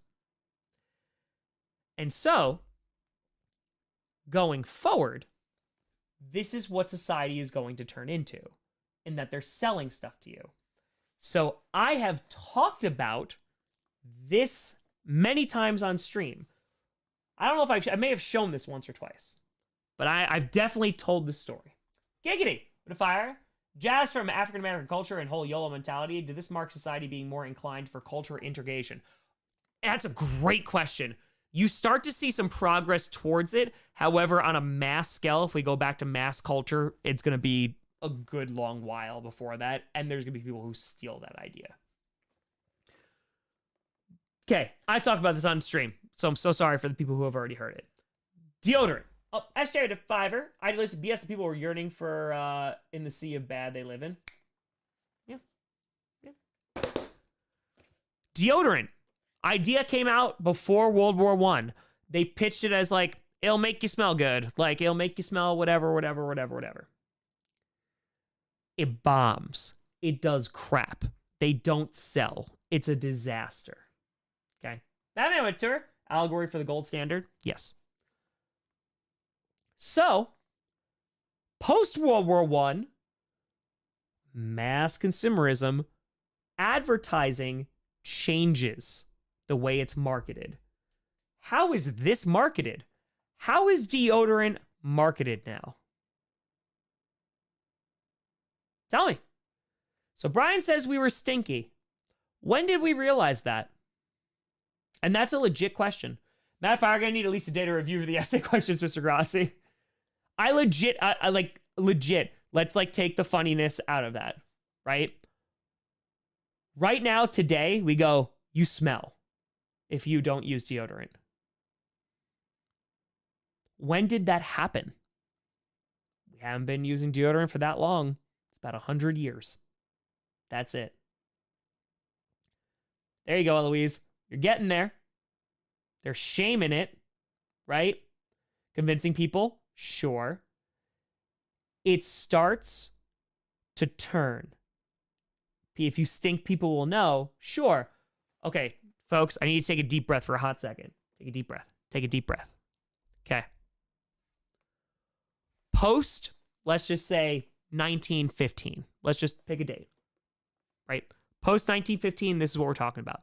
And so, going forward, this is what society is going to turn into, in that they're selling stuff to you. So I have talked about this many times on stream. I don't know if I may have shown this once or twice, but I've definitely told this story. Giggity, with a fire. Jazz from African American culture and whole YOLO mentality. Did this mark society being more inclined for cultural integration? That's a great question. You start to see some progress towards it. However, on a mass scale, if we go back to mass culture, it's going to be a good long while before that. And there's going to be people who steal that idea. Okay, I talked about this on stream, so I'm so sorry for the people who have already heard it. Deodorant. Oh, SJ to Fiverr. Idealistic BS that people were yearning for in the sea of bad they live in. Yeah. Deodorant. Idea came out before World War One. They pitched it as like, it'll make you smell good. Like, it'll make you smell whatever. It bombs. It does crap. They don't sell. It's a disaster. Okay. Batman went tour. Allegory for the gold standard. Yes. So, post-World War One, mass consumerism, advertising changes the way it's marketed. How is this marketed? How is deodorant marketed now? Tell me. So Brian says we were stinky. When did we realize that? And that's a legit question. Matter of fact, I'm going to need at least a day to review for the essay questions, Mr. Grossi. I legit, let's like take the funniness out of that, right? Right now, today, we go, you smell if you don't use deodorant. When did that happen? We haven't been using deodorant for that long. It's about 100 years. That's it. There you go, Eloise. You're getting there. They're shaming it, right? Convincing people, sure. It starts to turn. If you stink, people will know, sure. Okay, folks, I need to take a deep breath for a hot second. Take a deep breath. Take a deep breath. Okay. Post, let's just say 1915. Let's just pick a date, right? Post 1915, this is what we're talking about.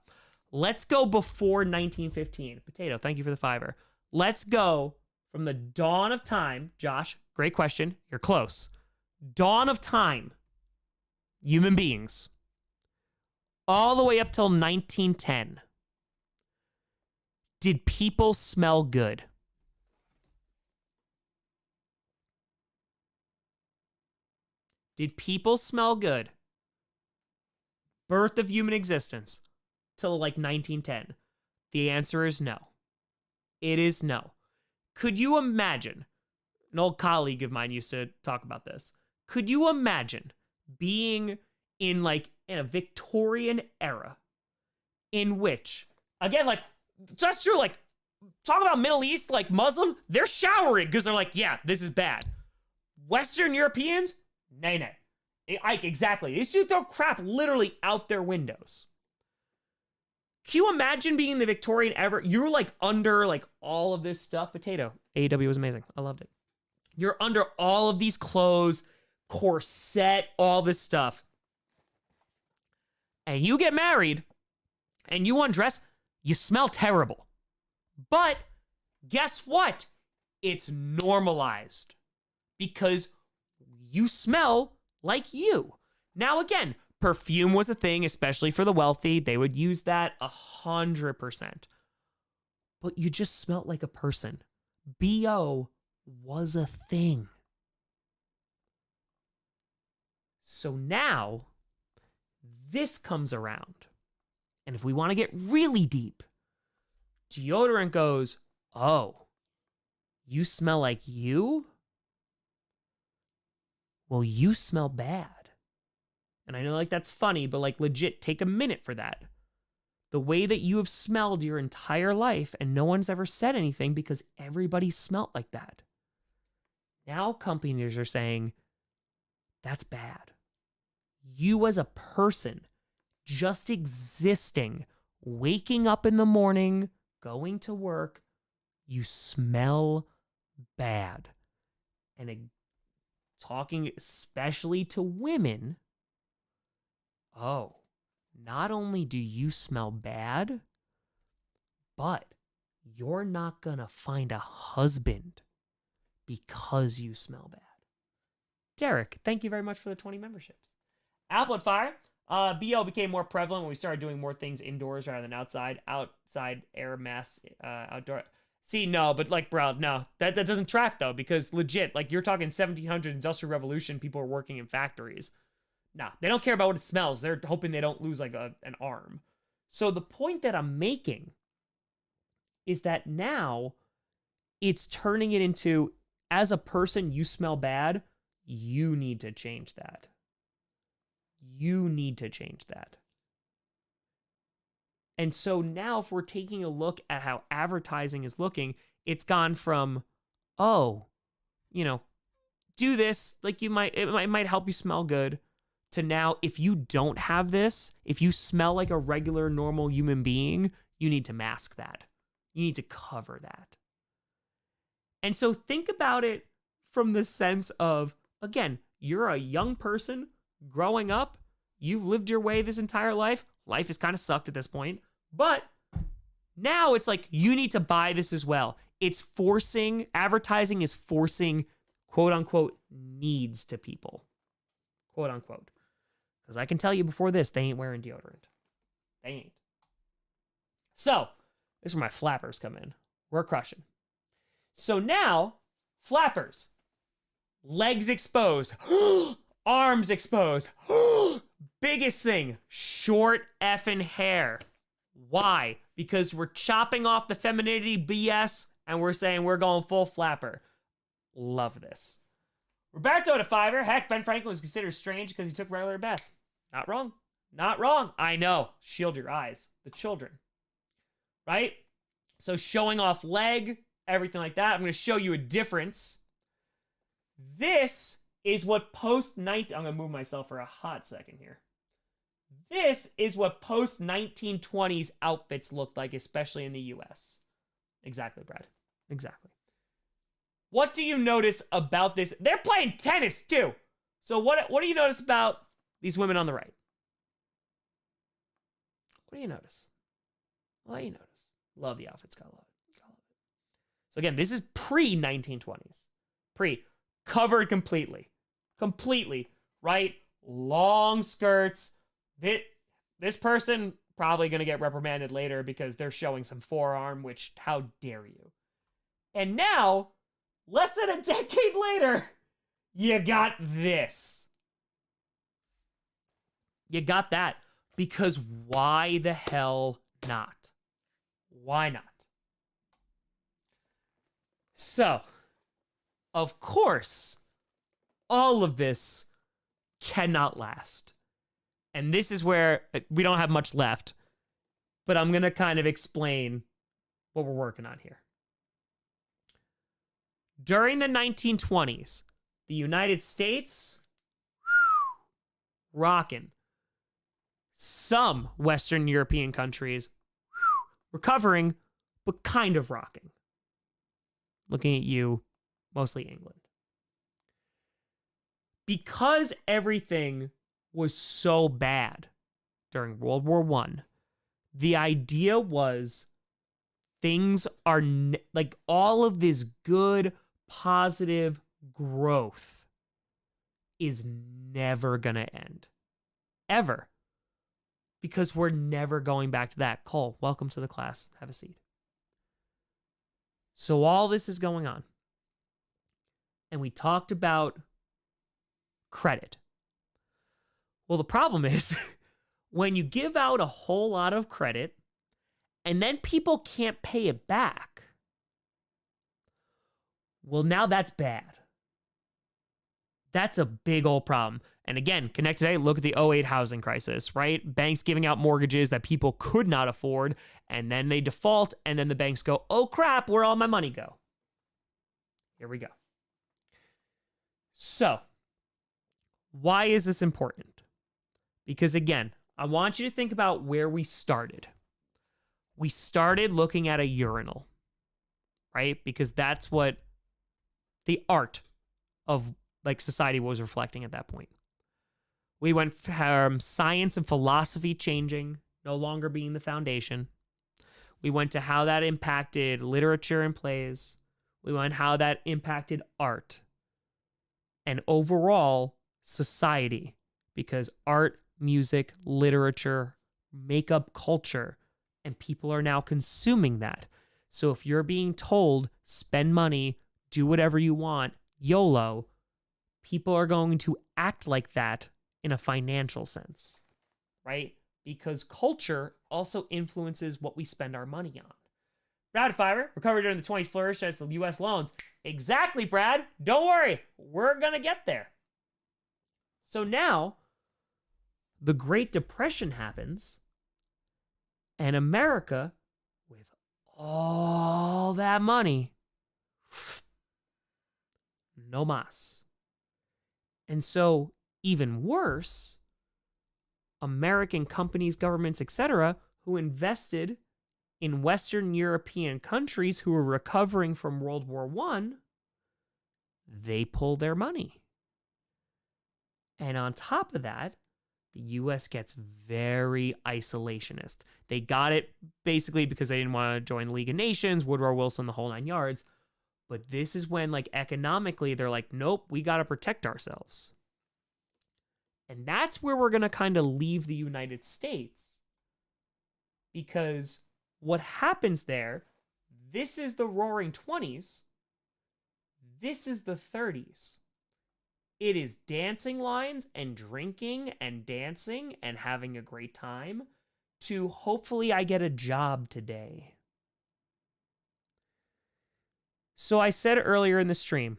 Let's go before 1915. Potato, thank you for the fiver. Let's go from the dawn of time. Josh, great question. You're close. Dawn of time. Human beings. All the way up till 1910. Did people smell good? Did people smell good? Birth of human existence till like 1910. The answer is no. It is no. Could you imagine, an old colleague of mine used to talk about this. Could you imagine being in a Victorian era in which, again, like, that's true, like, talk about Middle East, like Muslim, they're showering because they're like, yeah, this is bad. Western Europeans, nay. Exactly. They used to throw crap literally out their windows. Can you imagine being the Victorian era? You're like under like all of this stuff. Potato. AEW was amazing. I loved it. You're under all of these clothes, corset, all this stuff. And you get married and you undress, you smell terrible. But guess what? It's normalized because you smell like you. Now, again, perfume was a thing, especially for the wealthy. They would use that 100%. But you just smelled like a person. BO was a thing. So now, this comes around. And if we want to get really deep, Deodorant goes, oh, you smell like you? Well, you smell bad. And I know like that's funny, but like legit, take a minute for that. The way that you have smelled your entire life and no one's ever said anything because everybody smelt like that. Now companies are saying, that's bad. You as a person, just existing, waking up in the morning, going to work, you smell bad. And talking especially to women, oh, not only do you smell bad, but you're not gonna find a husband because you smell bad. Derek, thank you very much for the 20 memberships. Applet Fire, BO became more prevalent when we started doing more things indoors rather than outside. Outside air mass, outdoor. See, no, but like, bro, no, that doesn't track though, because legit, like you're talking 1700 Industrial Revolution, people are working in factories. Nah, they don't care about what it smells. They're hoping they don't lose like an arm. So the point that I'm making is that now it's turning it into, as a person, you smell bad. You need to change that. You need to change that. And so now if we're taking a look at how advertising is looking, it's gone from, oh, do this, like it might help you smell good, to now, if you don't have this, if you smell like a regular, normal human being, you need to mask that. You need to cover that. And so think about it from the sense of, again, you're a young person growing up. You've lived your way this entire life. Life has kind of sucked at this point. But now it's like, you need to buy this as well. Advertising is forcing, quote unquote, needs to people. Quote unquote. Because I can tell you before this, they ain't wearing deodorant. They ain't. So, this is where my flappers come in. We're crushing. So now, flappers. Legs exposed. Arms exposed. Biggest thing, short effing hair. Why? Because we're chopping off the femininity BS and we're saying we're going full flapper. Love this. Roberto to Fiverr. Heck, Ben Franklin was considered strange because he took regular baths. Not wrong. Not wrong. I know. Shield your eyes. The children. Right? So showing off leg, everything like that. I'm going to show you a difference. This is what I'm going to move myself for a hot second here. This is what post-1920s outfits looked like, especially in the US. Exactly, Brad. Exactly. What do you notice about this? They're playing tennis, too. So what do you notice about these women on the right? What do you notice? What do you notice? Love the outfits. Gotta love it. Gotta love it. So again, this is pre-1920s. Covered completely. Completely, right? Long skirts. This person probably going to get reprimanded later because they're showing some forearm, which, how dare you? And now, less than a decade later, you got this. You got that. Because why the hell not? Why not? So, of course, all of this cannot last. And this is where we don't have much left, but I'm going to kind of explain what we're working on here. During the 1920s, the United States, rocking. Some Western European countries, recovering, but kind of rocking. Looking at you, mostly England. Because everything was so bad during World War I, the idea was things are like all of this good, positive growth is never going to end. Ever. Because we're never going back to that. Cole, welcome to the class. Have a seat. So all this is going on. And we talked about credit. Well, the problem is when you give out a whole lot of credit and then people can't pay it back. Well, now that's bad. That's a big old problem. And again, connect today, look at the '08 housing crisis, right? Banks giving out mortgages that people could not afford, and then they default, and then the banks go, oh crap, where'd all my money go? Here we go. So, why is this important? Because again, I want you to think about where we started. We started looking at a urinal, right? Because that's what the art of like society was reflecting at that point. We went from science and philosophy changing, no longer being the foundation. We went to how that impacted literature and plays. We went how that impacted art and overall society, because art, music, literature make up culture, and people are now consuming that. So if you're being told, spend money, do whatever you want, YOLO, people are going to act like that in a financial sense, right? Because culture also influences what we spend our money on. Brad Fiverr, recovered during the 20s flourish as the U.S. loans. Exactly, Brad. Don't worry. We're going to get there. So now, the Great Depression happens, and America, with all that money, no mas. And so, even worse, American companies, governments, etc., who invested in Western European countries who were recovering from World War I, they pull their money. And on top of that, the U.S. gets very isolationist. They got it basically because they didn't want to join the League of Nations, Woodrow Wilson, the whole nine yards. But this is when, like, economically, they're like, nope, we got to protect ourselves. And that's where we're going to kind of leave the United States. Because what happens there, this is the Roaring 20s. This is the 30s. It is dancing lines and drinking and dancing and having a great time to hopefully I get a job today. So I said earlier in the stream,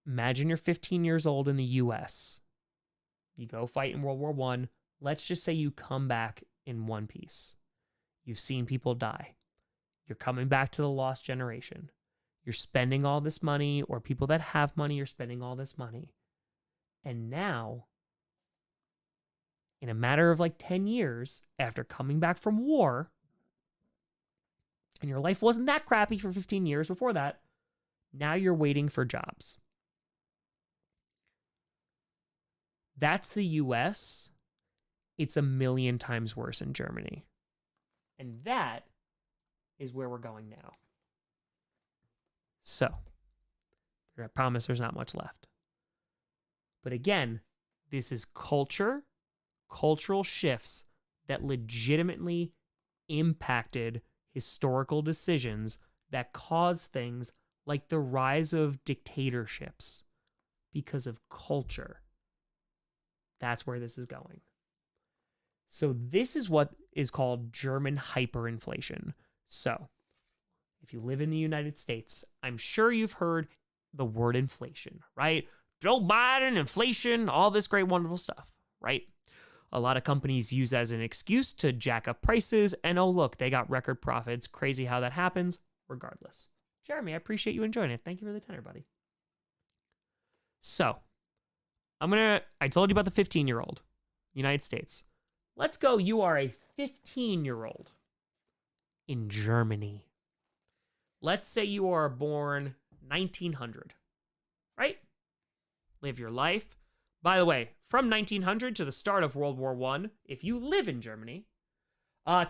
imagine you're 15 years old in the US. You go fight in World War I. Let's just say you come back in one piece. You've seen people die. You're coming back to the lost generation. You're spending all this money, or people that have money are spending all this money. And now, in a matter of like 10 years, after coming back from war, and your life wasn't that crappy for 15 years before that, now you're waiting for jobs. That's the US. It's a million times worse in Germany. And that is where we're going now. So, I promise there's not much left. But again, this is culture, cultural shifts that legitimately impacted historical decisions that caused things like the rise of dictatorships because of culture. That's where this is going. So this is what is called German hyperinflation. So if you live in the United States, I'm sure you've heard the word inflation, right? Joe Biden, inflation, all this great, wonderful stuff, right? A lot of companies use as an excuse to jack up prices, and oh, look, they got record profits. Crazy how that happens, regardless. Jeremy, I appreciate you enjoying it. Thank you for the tenor, buddy. So, I told you about the 15-year-old, United States. Let's go, you are a 15-year-old in Germany. Let's say you are born 1900, right? Live your life. By the way, from 1900 to the start of World War I, if you live in Germany,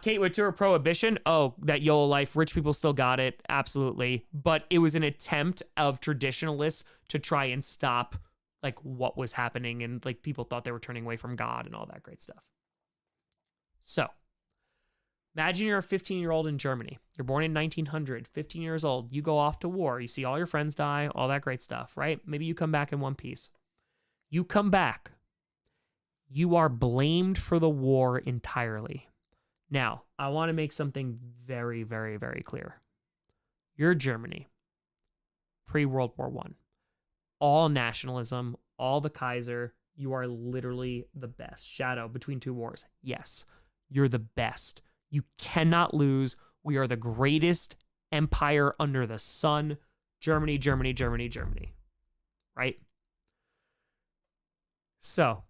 Kate Witter, prohibition. Oh, that YOLO life, rich people still got it, absolutely. But it was an attempt of traditionalists to try and stop like what was happening, and like people thought they were turning away from God and all that great stuff. So, imagine you're a 15-year-old in Germany. You're born in 1900, 15 years old. You go off to war. You see all your friends die, all that great stuff, right? Maybe you come back in one piece. You come back. You are blamed for the war entirely. Now, I want to make something very, very, very clear. You're Germany, pre-World War I. All nationalism, all the Kaiser, you are literally the best. Shadow, between two wars. Yes, you're the best. You cannot lose. We are the greatest empire under the sun. Germany, Germany, Germany, Germany. Right? So,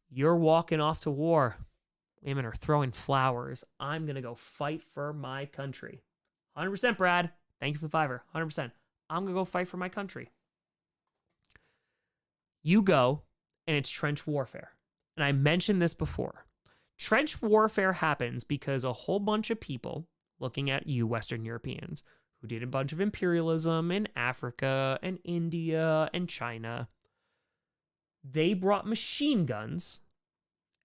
you're walking off to war. Women are throwing flowers. I'm going to go fight for my country. 100%, Brad. Thank you for the fiver. 100%. I'm going to go fight for my country. You go, and it's trench warfare. And I mentioned this before. Trench warfare happens because a whole bunch of people, looking at you, Western Europeans, who did a bunch of imperialism in Africa and India and China, they brought machine guns,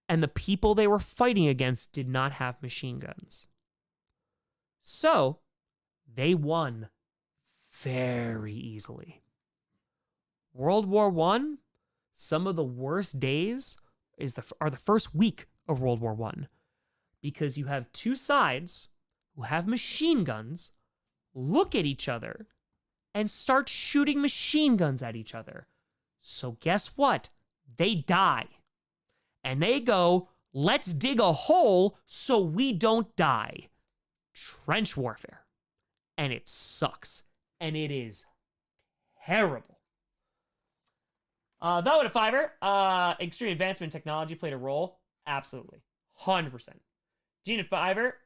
and the people they were fighting against did not have machine guns. So, they won very easily. World War I, some of the worst days are the first week of World War I, because you have two sides who have machine guns look at each other and start shooting machine guns at each other. So guess what? They die. And they go, let's dig a hole so we don't die. Trench warfare. And it sucks. And it is terrible. Though at a fiver, extreme advancement in technology played a role. Absolutely. 100%. Gene at fiver,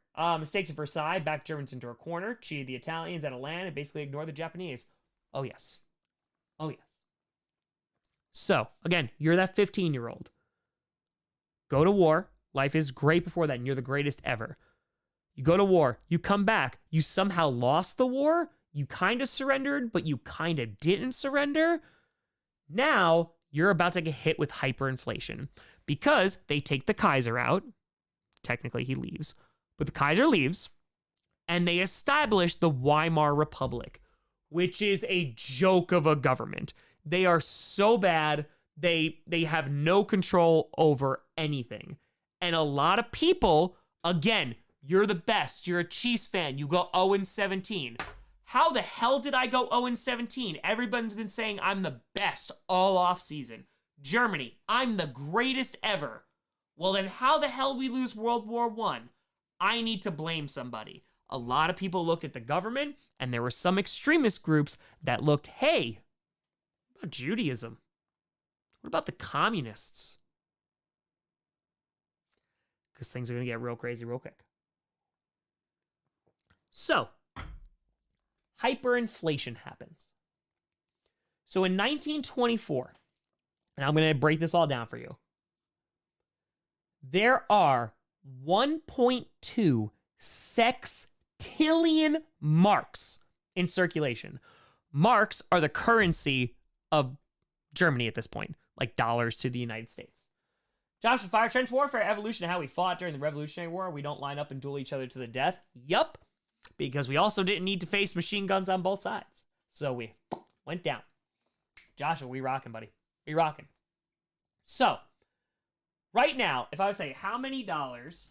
mistakes at Versailles, backed Germans into a corner, cheated the Italians out of land, and basically ignored the Japanese. Oh, yes. Oh, yes. So, again, you're that 15-year-old. Go to war. Life is great before that, and you're the greatest ever. You go to war. You come back. You somehow lost the war. You kind of surrendered, but you kind of didn't surrender. Now, you're about to get hit with hyperinflation because they take the Kaiser out. Technically, he leaves. But the Kaiser leaves, and they establish the Weimar Republic, which is a joke of a government. They are so bad, they have no control over anything. And a lot of people, again, you're the best. You're a Chiefs fan. You go 0-17. How the hell did I go 0-17? Everybody's been saying I'm the best all offseason. Germany, I'm the greatest ever. Well, then how the hell we lose World War I? I need to blame somebody. A lot of people looked at the government, and there were some extremist groups that looked, hey, what about Judaism? What about the communists? Because things are going to get real crazy real quick. So, hyperinflation happens. So in 1924, and I'm going to break this all down for you, there are 1.2 sextillion marks in circulation. Marks are the currency of Germany at this point, like dollars to the United States. Joshua Fire, trench warfare, evolution, how we fought during the Revolutionary War. We don't line up and duel each other to the death. Yup. Because we also didn't need to face machine guns on both sides. So we went down. Joshua, we rocking, buddy. We rocking. So, right now, if I would say how many dollars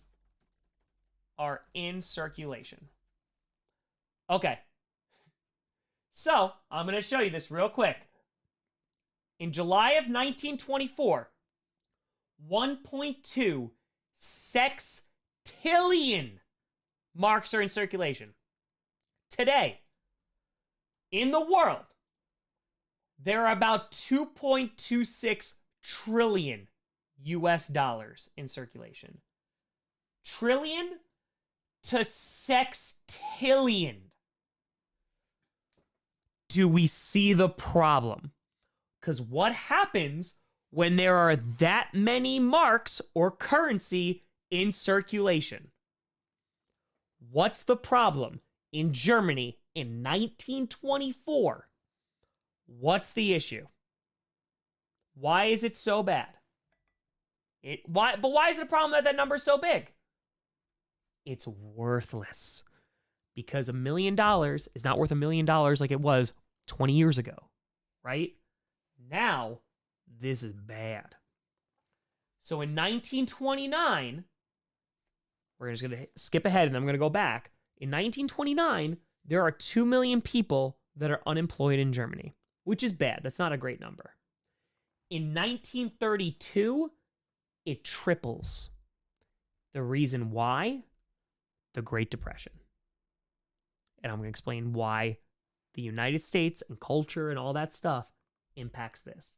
are in circulation? Okay. So, I'm going to show you this real quick. In July of 1924, 1.2 sextillion marks are in circulation. Today, in the world, there are about 2.26 trillion US dollars in circulation. Trillion to sextillion. Do we see the problem? Because what happens when there are that many marks or currency in circulation? What's the problem in Germany in 1924? What's the issue? Why is it so bad? Why is it a problem that number is so big? It's worthless. Because $1 million is not worth $1 million like it was 20 years ago, right? Now, this is bad. So in 1929, we're just going to skip ahead and I'm going to go back. In 1929, there are 2 million people that are unemployed in Germany, which is bad. That's not a great number. In 1932, it triples. The reason why? The Great Depression. And I'm going to explain why the United States and culture and all that stuff impacts this.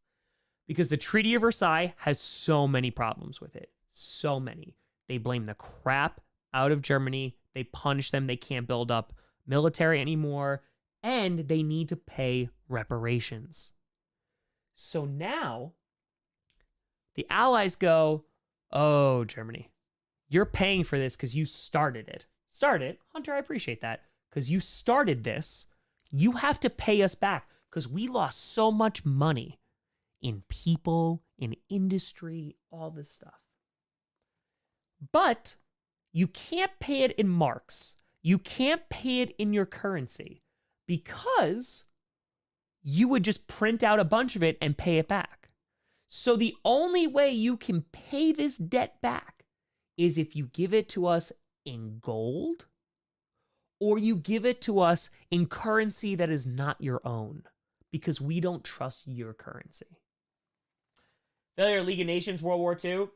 Because the Treaty of Versailles has so many problems with it. So many. They blame the crap out of Germany. They punish them. They can't build up military anymore. And they need to pay reparations. So now, the Allies go, oh, Germany, you're paying for this because you started it. Started? Hunter, I appreciate that. Because you started this. You have to pay us back because we lost so much money in people, in industry, all this stuff. But you can't pay it in marks. You can't pay it in your currency because you would just print out a bunch of it and pay it back. So the only way you can pay this debt back is if you give it to us in gold or you give it to us in currency that is not your own because we don't trust your currency. Failure of League of Nations, World War II.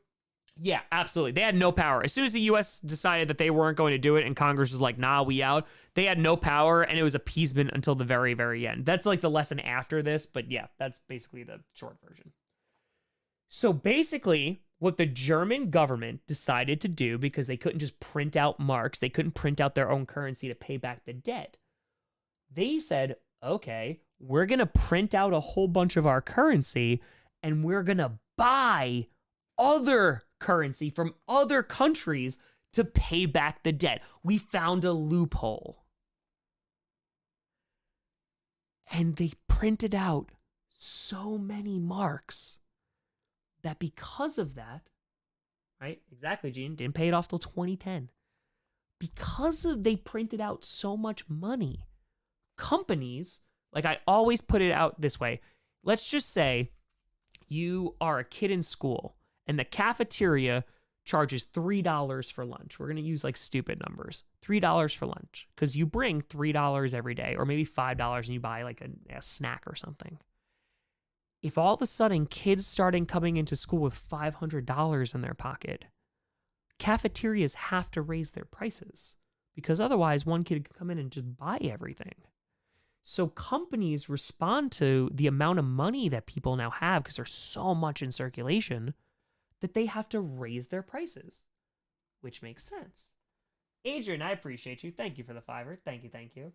Yeah, absolutely. They had no power. As soon as the U.S. decided that they weren't going to do it and Congress was like, nah, we out, they had no power and it was appeasement until the very, very end. That's like the lesson after this, but yeah, that's basically the short version. So basically, what the German government decided to do, because they couldn't just print out marks, they couldn't print out their own currency to pay back the debt, they said, okay, we're going to print out a whole bunch of our currency and we're going to buy other currency from other countries to pay back the debt. We found a loophole. And they printed out so many marks that because of that, right? Exactly, Gene. Didn't pay it off till 2010. Because of they printed out so much money, companies, like I always put it out this way. Let's just say you are a kid in school and the cafeteria charges $3 for lunch. We're going to use like stupid numbers. $3 for lunch because you bring $3 every day or maybe $5 and you buy like a snack or something. If all of a sudden kids starting coming into school with $500 in their pocket, cafeterias have to raise their prices because otherwise one kid could come in and just buy everything. So companies respond to the amount of money that people now have because there's so much in circulation that they have to raise their prices, which makes sense. Adrian, I appreciate you. Thank you for the $5. Thank you, thank you.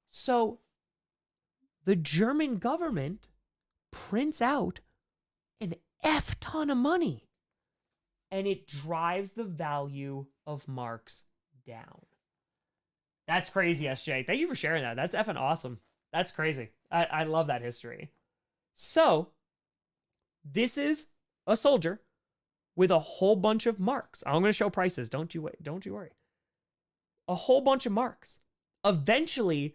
So the German government prints out an F ton of money and it drives the value of marks down. That's crazy, SJ. Thank you for sharing that. That's effing awesome. That's crazy. I love that history. So this is a soldier with a whole bunch of marks. I'm going to show prices. Don't you worry. A whole bunch of marks. Eventually,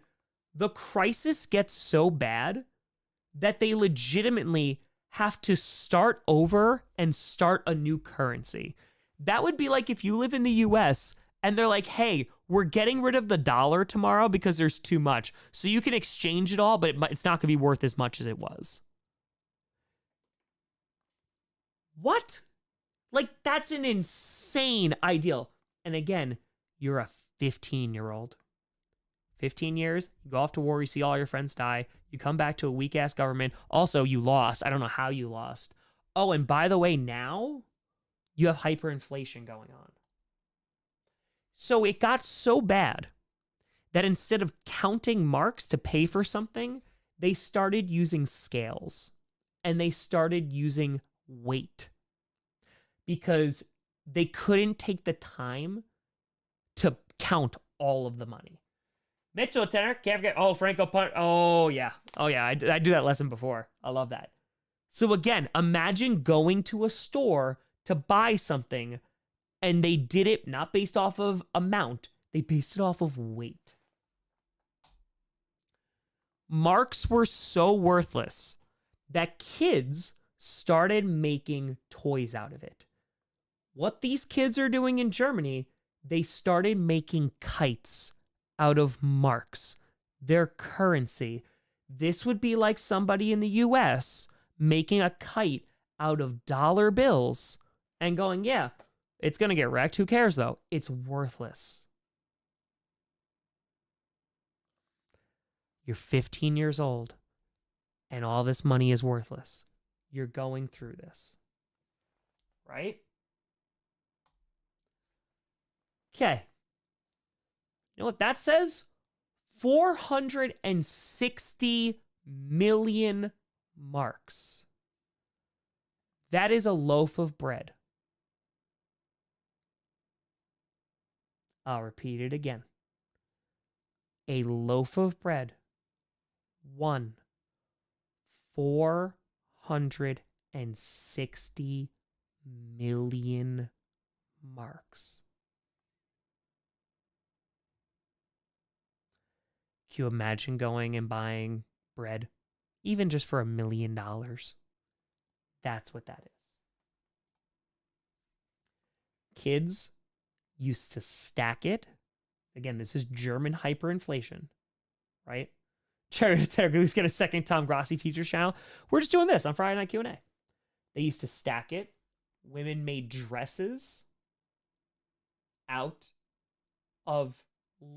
the crisis gets so bad that they legitimately have to start over and start a new currency. That would be like if you live in the US and they're like, hey, we're getting rid of the dollar tomorrow because there's too much. So you can exchange it all, but it's not going to be worth as much as it was. What? Like, that's an insane ideal. And again, you're a 15-year-old. 15 years, you go off to war, you see all your friends die, you come back to a weak-ass government. Also, you lost. I don't know how you lost. Oh, and by the way, now you have hyperinflation going on. So it got so bad that instead of counting marks to pay for something, they started using scales and they started using weight because they couldn't take the time to count all of the money. Mitchell Tenor, can't forget. Oh, Franco Punt. Oh, yeah. I do that lesson before. I love that. So again, imagine going to a store to buy something and they did it not based off of amount. They based it off of weight. Marks were so worthless that kids started making toys out of it. What these kids are doing in Germany they started making kites out of marks, their currency. This would be like somebody in the US making a kite out of dollar bills and going, yeah, it's going to get wrecked. Who cares, though? It's worthless. You're 15 years old, and all this money is worthless. You're going through this, right? Okay. You know what that says? 460 million marks. That is a loaf of bread. I'll repeat it again. A loaf of bread. 460 million marks. Can you imagine going and buying bread, even just for $1 million? That's what that is. Kids used to stack it. Again, this is German hyperinflation, right? Let's get a second Tom Grossi teacher channel. We're just doing this on Friday Night Q&A. They used to stack it. Women made dresses out of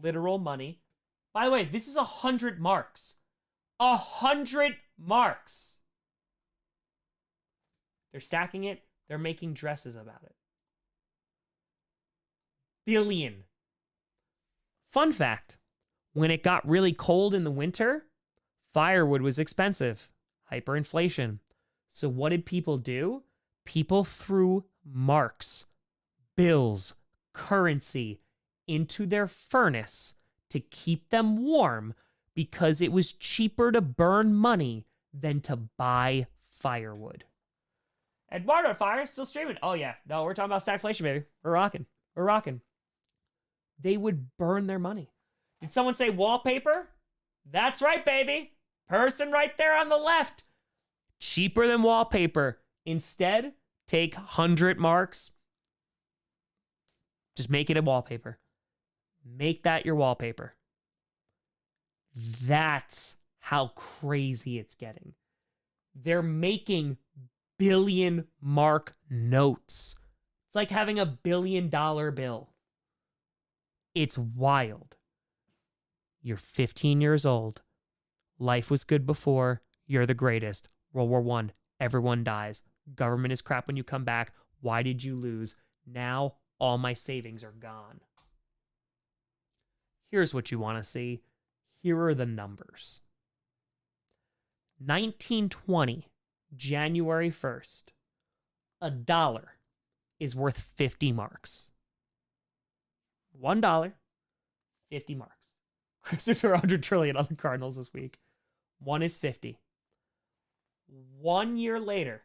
literal money. By the way, this is 100 marks. 100 marks. They're stacking it. They're making dresses about it. Billion. Fun fact. When it got really cold in the winter, firewood was expensive. Hyperinflation. So what did people do? People threw marks, bills, currency into their furnace to keep them warm because it was cheaper to burn money than to buy firewood. Eduardo Fire still streaming. Oh yeah, no, we're talking about stagflation, baby. We're rocking. We're rocking. They would burn their money. Did someone say wallpaper? That's right, baby. Person right there on the left. Cheaper than wallpaper. Instead, take 100 marks. Just make it a wallpaper. Make that your wallpaper. That's how crazy it's getting. They're making billion mark notes. It's like having $1 billion bill. It's wild. You're 15 years old. Life was good before. You're the greatest. World War I. Everyone dies. Government is crap when you come back. Why did you lose? Now all my savings are gone. Here's what you want to see. Here are the numbers. 1920, January 1st, $1 is worth 50 marks. $1, 50 marks. Closer to 100 trillion on the Cardinals this week. 1 is 50. 1 year later,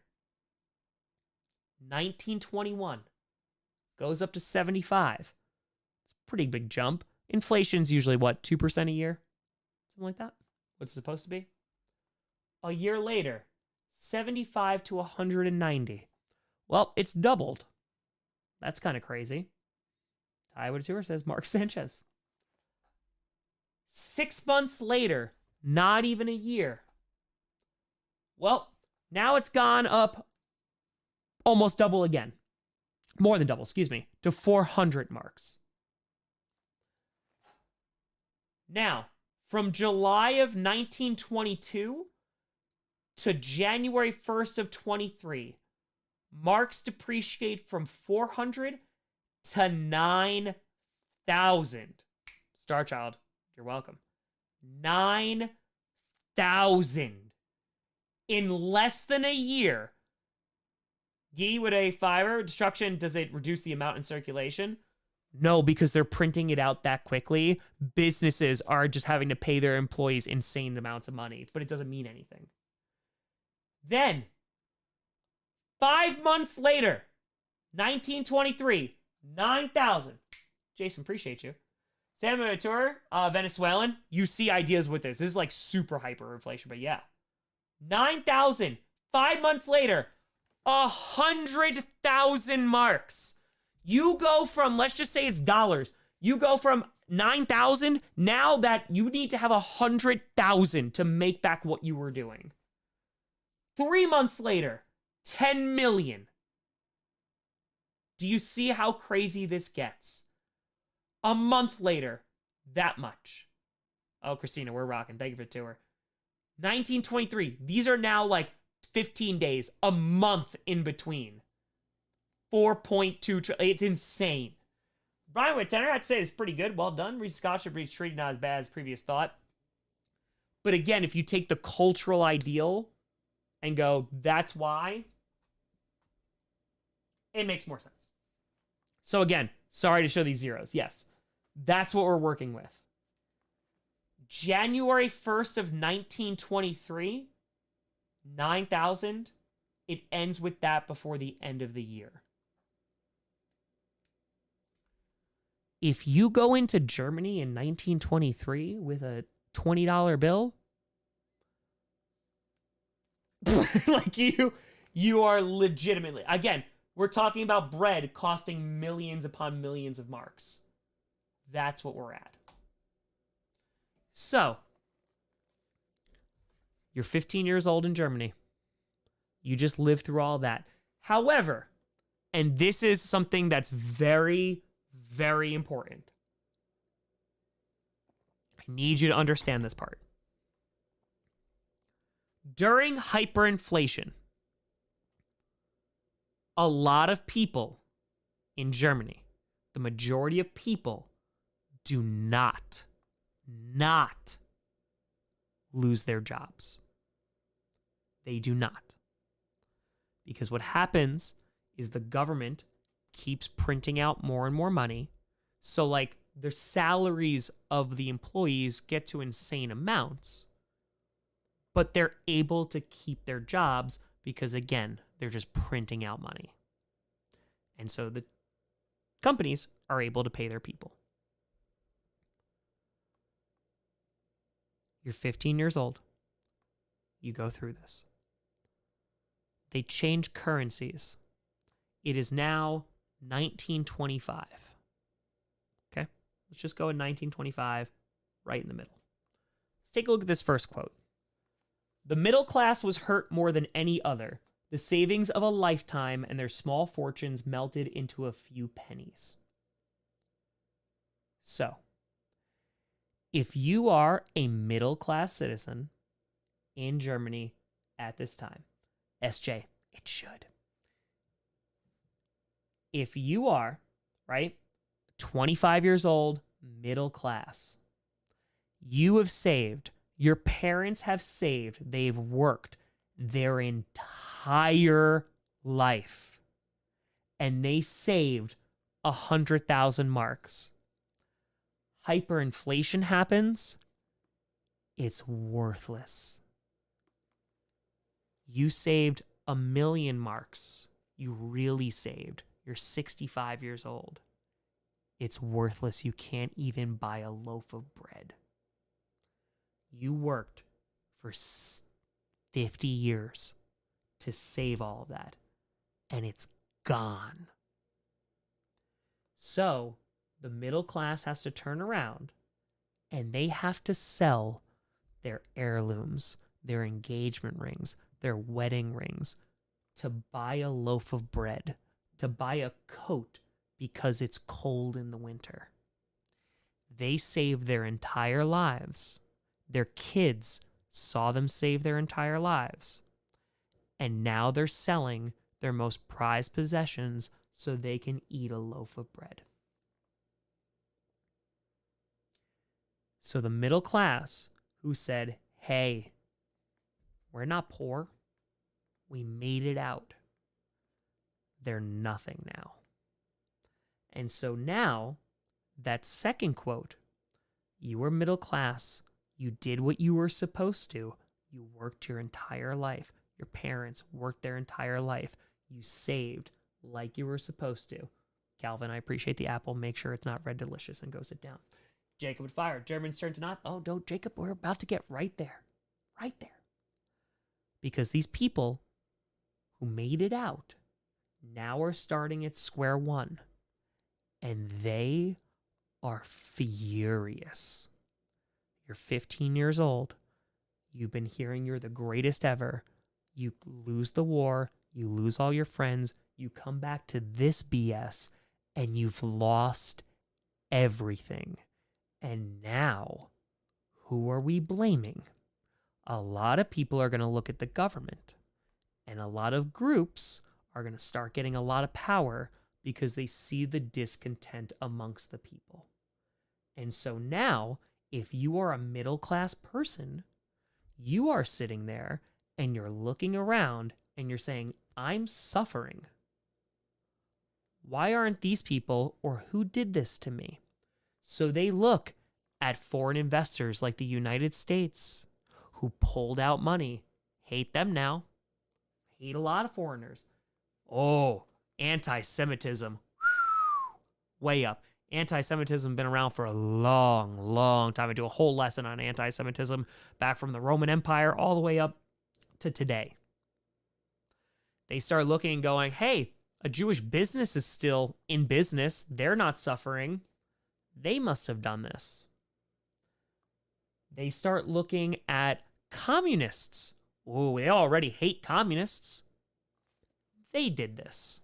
1921, goes up to 75. It's a pretty big jump. Inflation's usually what, 2% a year? Something like that? What's it supposed to be? A year later, 75 to 190. Well, it's doubled. That's kind of crazy. Iowa Tour says Mark Sanchez. 6 months later, not even a year. Well, now it's gone up almost double again. More than double, excuse me, to 400 marks. Now, from July of 1922 to January 1st of 23, marks depreciate from 400 to 9,000. Starchild, you're welcome. 9,000 in less than a year. Gee, would a fire destruction, does it reduce the amount in circulation? No, because they're printing it out that quickly. Businesses are just having to pay their employees insane amounts of money, but it doesn't mean anything. Then, 5 months later, 1923, 9,000. Jason, appreciate you. Sam Tour, Venezuelan, you see ideas with this. This is like super hyperinflation, but yeah. 9,000. 5 months later, 100,000 marks. You go from, let's just say it's dollars. You go from 9,000 now that you need to have 100,000 to make back what you were doing. 3 months later, 10 million. Do you see how crazy this gets? A month later, that much. Oh, Christina, we're rocking. Thank you for the tour. 1923. These are now like 15 days, a month in between. 4.2 trillion. It's insane. Brian Whittenner, I'd say it's pretty good. Well done. Reese Scott should be treated not as bad as previous thought. But again, if you take the cultural ideal and go, that's why, it makes more sense. So again, sorry to show these zeros. Yes, that's what we're working with. January 1st of 1923, 9,000. It ends with that before the end of the year. If you go into Germany in 1923 with a $20 bill, like you are legitimately, again, we're talking about bread costing millions upon millions of marks. That's what we're at. So, you're 15 years old in Germany. You just lived through all that. However, and this is something that's very, very important. I need you to understand this part. During hyperinflation, a lot of people in Germany, the majority of people, do not lose their jobs. They do not. Because what happens is the government keeps printing out more and more money. So like the salaries of the employees get to insane amounts, but they're able to keep their jobs because again, they're just printing out money. And so the companies are able to pay their people. You're 15 years old. You go through this. They change currencies. It is now 1925. Okay? Let's just go in 1925, right in the middle. Let's take a look at this first quote. The middle class was hurt more than any other. The savings of a lifetime and their small fortunes melted into a few pennies. So, if you are a middle-class citizen in Germany at this time, SJ, it should. If you are, right, 25 years old, middle class, you have saved, your parents have saved, they've worked their entire life, and they saved 100,000 marks. Hyperinflation happens, it's worthless. You saved 1,000,000 marks. You really saved. You're 65 years old. It's worthless. You can't even buy a loaf of bread. You worked for 50 years to save all of that, and it's gone. So the middle class has to turn around, and they have to sell their heirlooms, their engagement rings, their wedding rings, to buy a loaf of bread, to buy a coat because it's cold in the winter. They saved their entire lives. Their kids saw them save their entire lives. And now they're selling their most prized possessions so they can eat a loaf of bread. So the middle class who said, hey, we're not poor, we made it out, they're nothing now. And so now, that second quote, you were middle class, you did what you were supposed to, you worked your entire life, your parents worked their entire life, you saved like you were supposed to. Calvin, I appreciate the apple, make sure it's not red delicious, and go sit down. Jacob would fire, Germans turn to not, oh no, Jacob, we're about to get right there. Because these people who made it out now are starting at square one. And they are furious. You're 15 years old. You've been hearing you're the greatest ever. You lose the war. You lose all your friends. You come back to this BS and you've lost everything. And now, who are we blaming? A lot of people are going to look at the government, and a lot of groups are going to start getting a lot of power because they see the discontent amongst the people. And so now, if you are a middle-class person, you are sitting there and you're looking around and you're saying, I'm suffering. Why aren't these people, or who did this to me? So they look at foreign investors like the United States who pulled out money. Hate them now. Hate a lot of foreigners. Oh, anti-Semitism. Way up. Anti-Semitism been around for a long, long time. I do a whole lesson on anti-Semitism back from the Roman Empire all the way up to today. They start looking and going, hey, a Jewish business is still in business. They're not suffering. They must have done this. They start looking at communists. Oh, they already hate communists. They did this.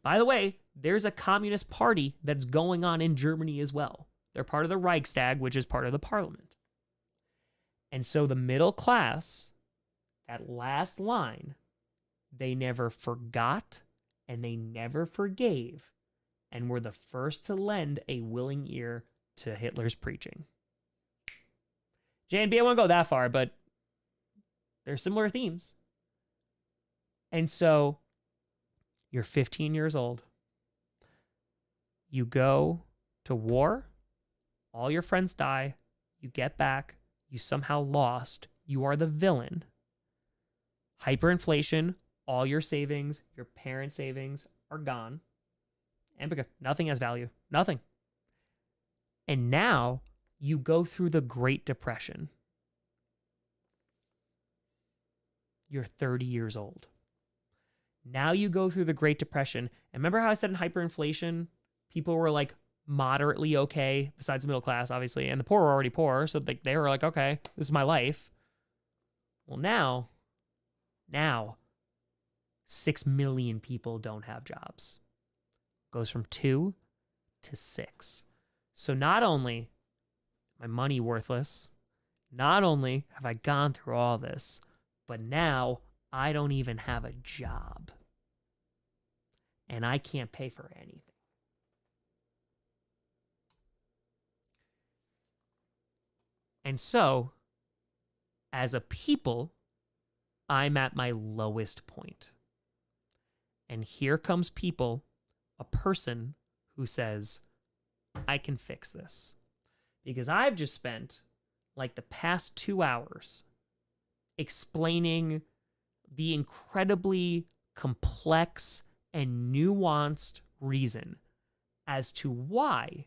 By the way, there's a communist party that's going on in Germany as well. They're part of the Reichstag, which is part of the parliament. And so the middle class, that last line, they never forgot and they never forgave, and were the first to lend a willing ear to Hitler's preaching. J&B, I won't go that far, but there's similar themes. And so you're 15 years old. You go to war. All your friends die. You get back. You somehow lost. You are the villain. Hyperinflation. All your savings, your parents' savings are gone. And because nothing has value. Nothing. And now you go through the Great Depression. You're 30 years old. Now you go through the Great Depression. And remember how I said in hyperinflation, people were like moderately okay, besides the middle class, obviously, and the poor were already poor. So they were like, okay, this is my life. Well, now 6 million people don't have jobs. Goes from 2 to 6. So not only my money worthless, not only have I gone through all this, but now I don't even have a job. And I can't pay for anything. And so, as a people, I'm at my lowest point. And here comes a person who says, I can fix this. Because I've just spent like the past 2 hours explaining the incredibly complex and nuanced reason as to why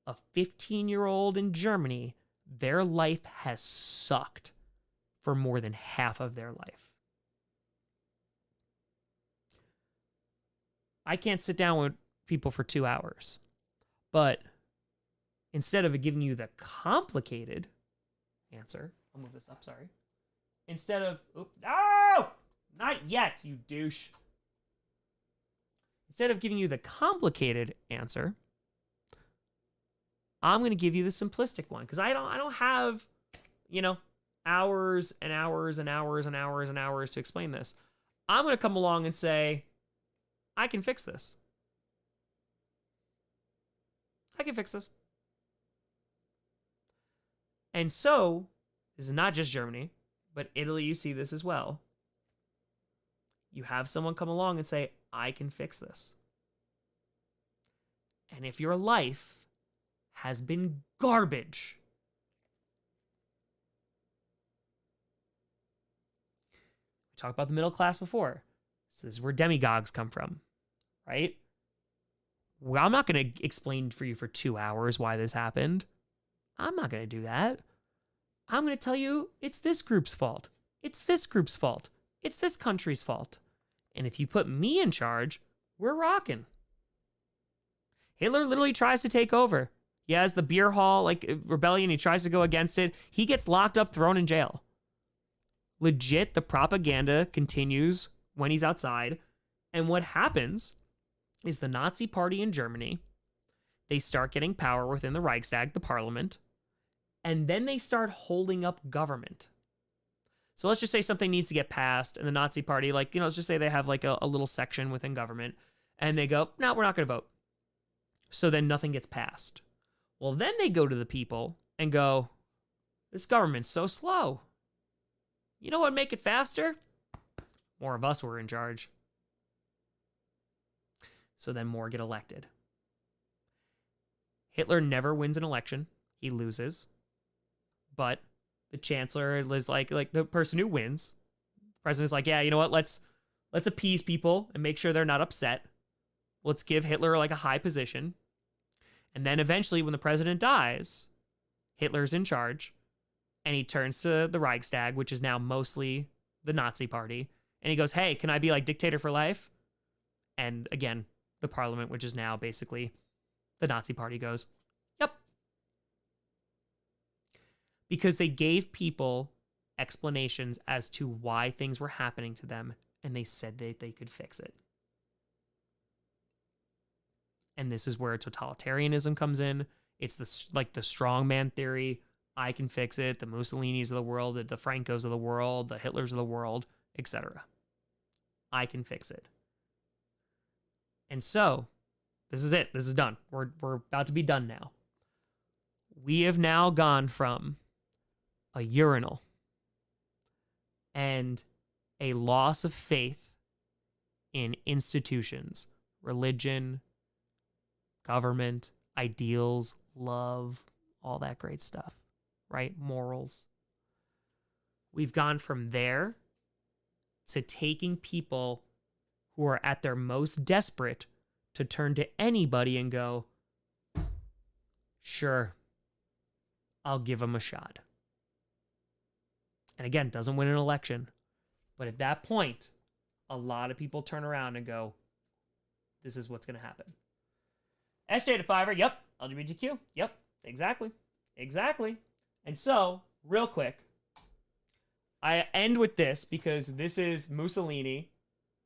a 15-year-old in Germany, their life has sucked for more than half of their life. I can't sit down with people for 2 hours, but instead of giving you the complicated answer, I'll move this up, sorry. Instead of, no, not yet, you douche. Instead of giving you the complicated answer, I'm going to give you the simplistic one, because I don't have, hours and hours and hours and hours and hours to explain this. I'm going to come along and say, I can fix this. I can fix this. And so, this is not just Germany, but Italy, you see this as well. You have someone come along and say, I can fix this. And if your life has been garbage, we talked about the middle class before. So this is where demagogues come from, right? Well, I'm not going to explain for you for 2 hours why this happened. I'm not going to do that. I'm going to tell you it's this group's fault. It's this group's fault. It's this country's fault. And if you put me in charge, we're rocking. Hitler literally tries to take over. He has the beer hall like rebellion. He tries to go against it. He gets locked up, thrown in jail. Legit, the propaganda continues when he's outside. And what happens is the Nazi party in Germany, they start getting power within the Reichstag, the parliament, and then they start holding up government. So let's just say something needs to get passed, and the Nazi party, like, let's just say they have like a little section within government, and they go, no, we're not going to vote. So then nothing gets passed. Well, then they go to the people and go, this government's so slow. You know what would make it faster? More of us were in charge. So then more get elected. Hitler never wins an election. He loses. But the chancellor is like the person who wins. The president's like, yeah, you know what? Let's appease people and make sure they're not upset. Let's give Hitler like a high position. And then eventually when the president dies, Hitler's in charge and he turns to the Reichstag, which is now mostly the Nazi party. And he goes, hey, can I be like dictator for life? And again, the parliament, which is now basically the Nazi party, goes, yep. Because they gave people explanations as to why things were happening to them, and they said that they could fix it. And this is where totalitarianism comes in. It's the strongman theory. I can fix it. The Mussolinis of the world, the Francos of the world, the Hitlers of the world, etc. I can fix it. And so, this is it. This is done. We're about to be done now. We have now gone from a urinal and a loss of faith in institutions, religion, government, ideals, love, all that great stuff, right? Morals. We've gone from there to taking people who are at their most desperate to turn to anybody and go, sure, I'll give him a shot. And again, doesn't win an election. But at that point, a lot of people turn around and go, this is what's going to happen. SJ to Fiverr, yep. LGBTQ, yep. Exactly. And so, real quick, I end with this because this is Mussolini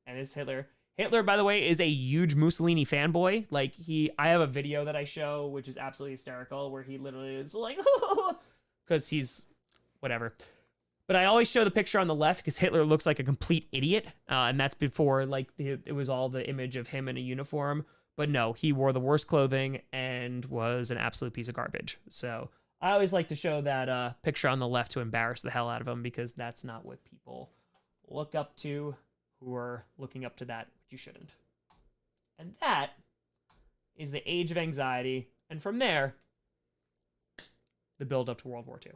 and this is Hitler. Hitler, by the way, is a huge Mussolini fanboy. Like, I have a video that I show, which is absolutely hysterical, where he literally is like, because he's whatever. But I always show the picture on the left because Hitler looks like a complete idiot. And that's before, like, it was all the image of him in a uniform. But no, he wore the worst clothing and was an absolute piece of garbage. So I always like to show that picture on the left to embarrass the hell out of him, because that's not what people look up to who are looking up to that, which you shouldn't. And that is the age of anxiety. And from there, the build up to World War II.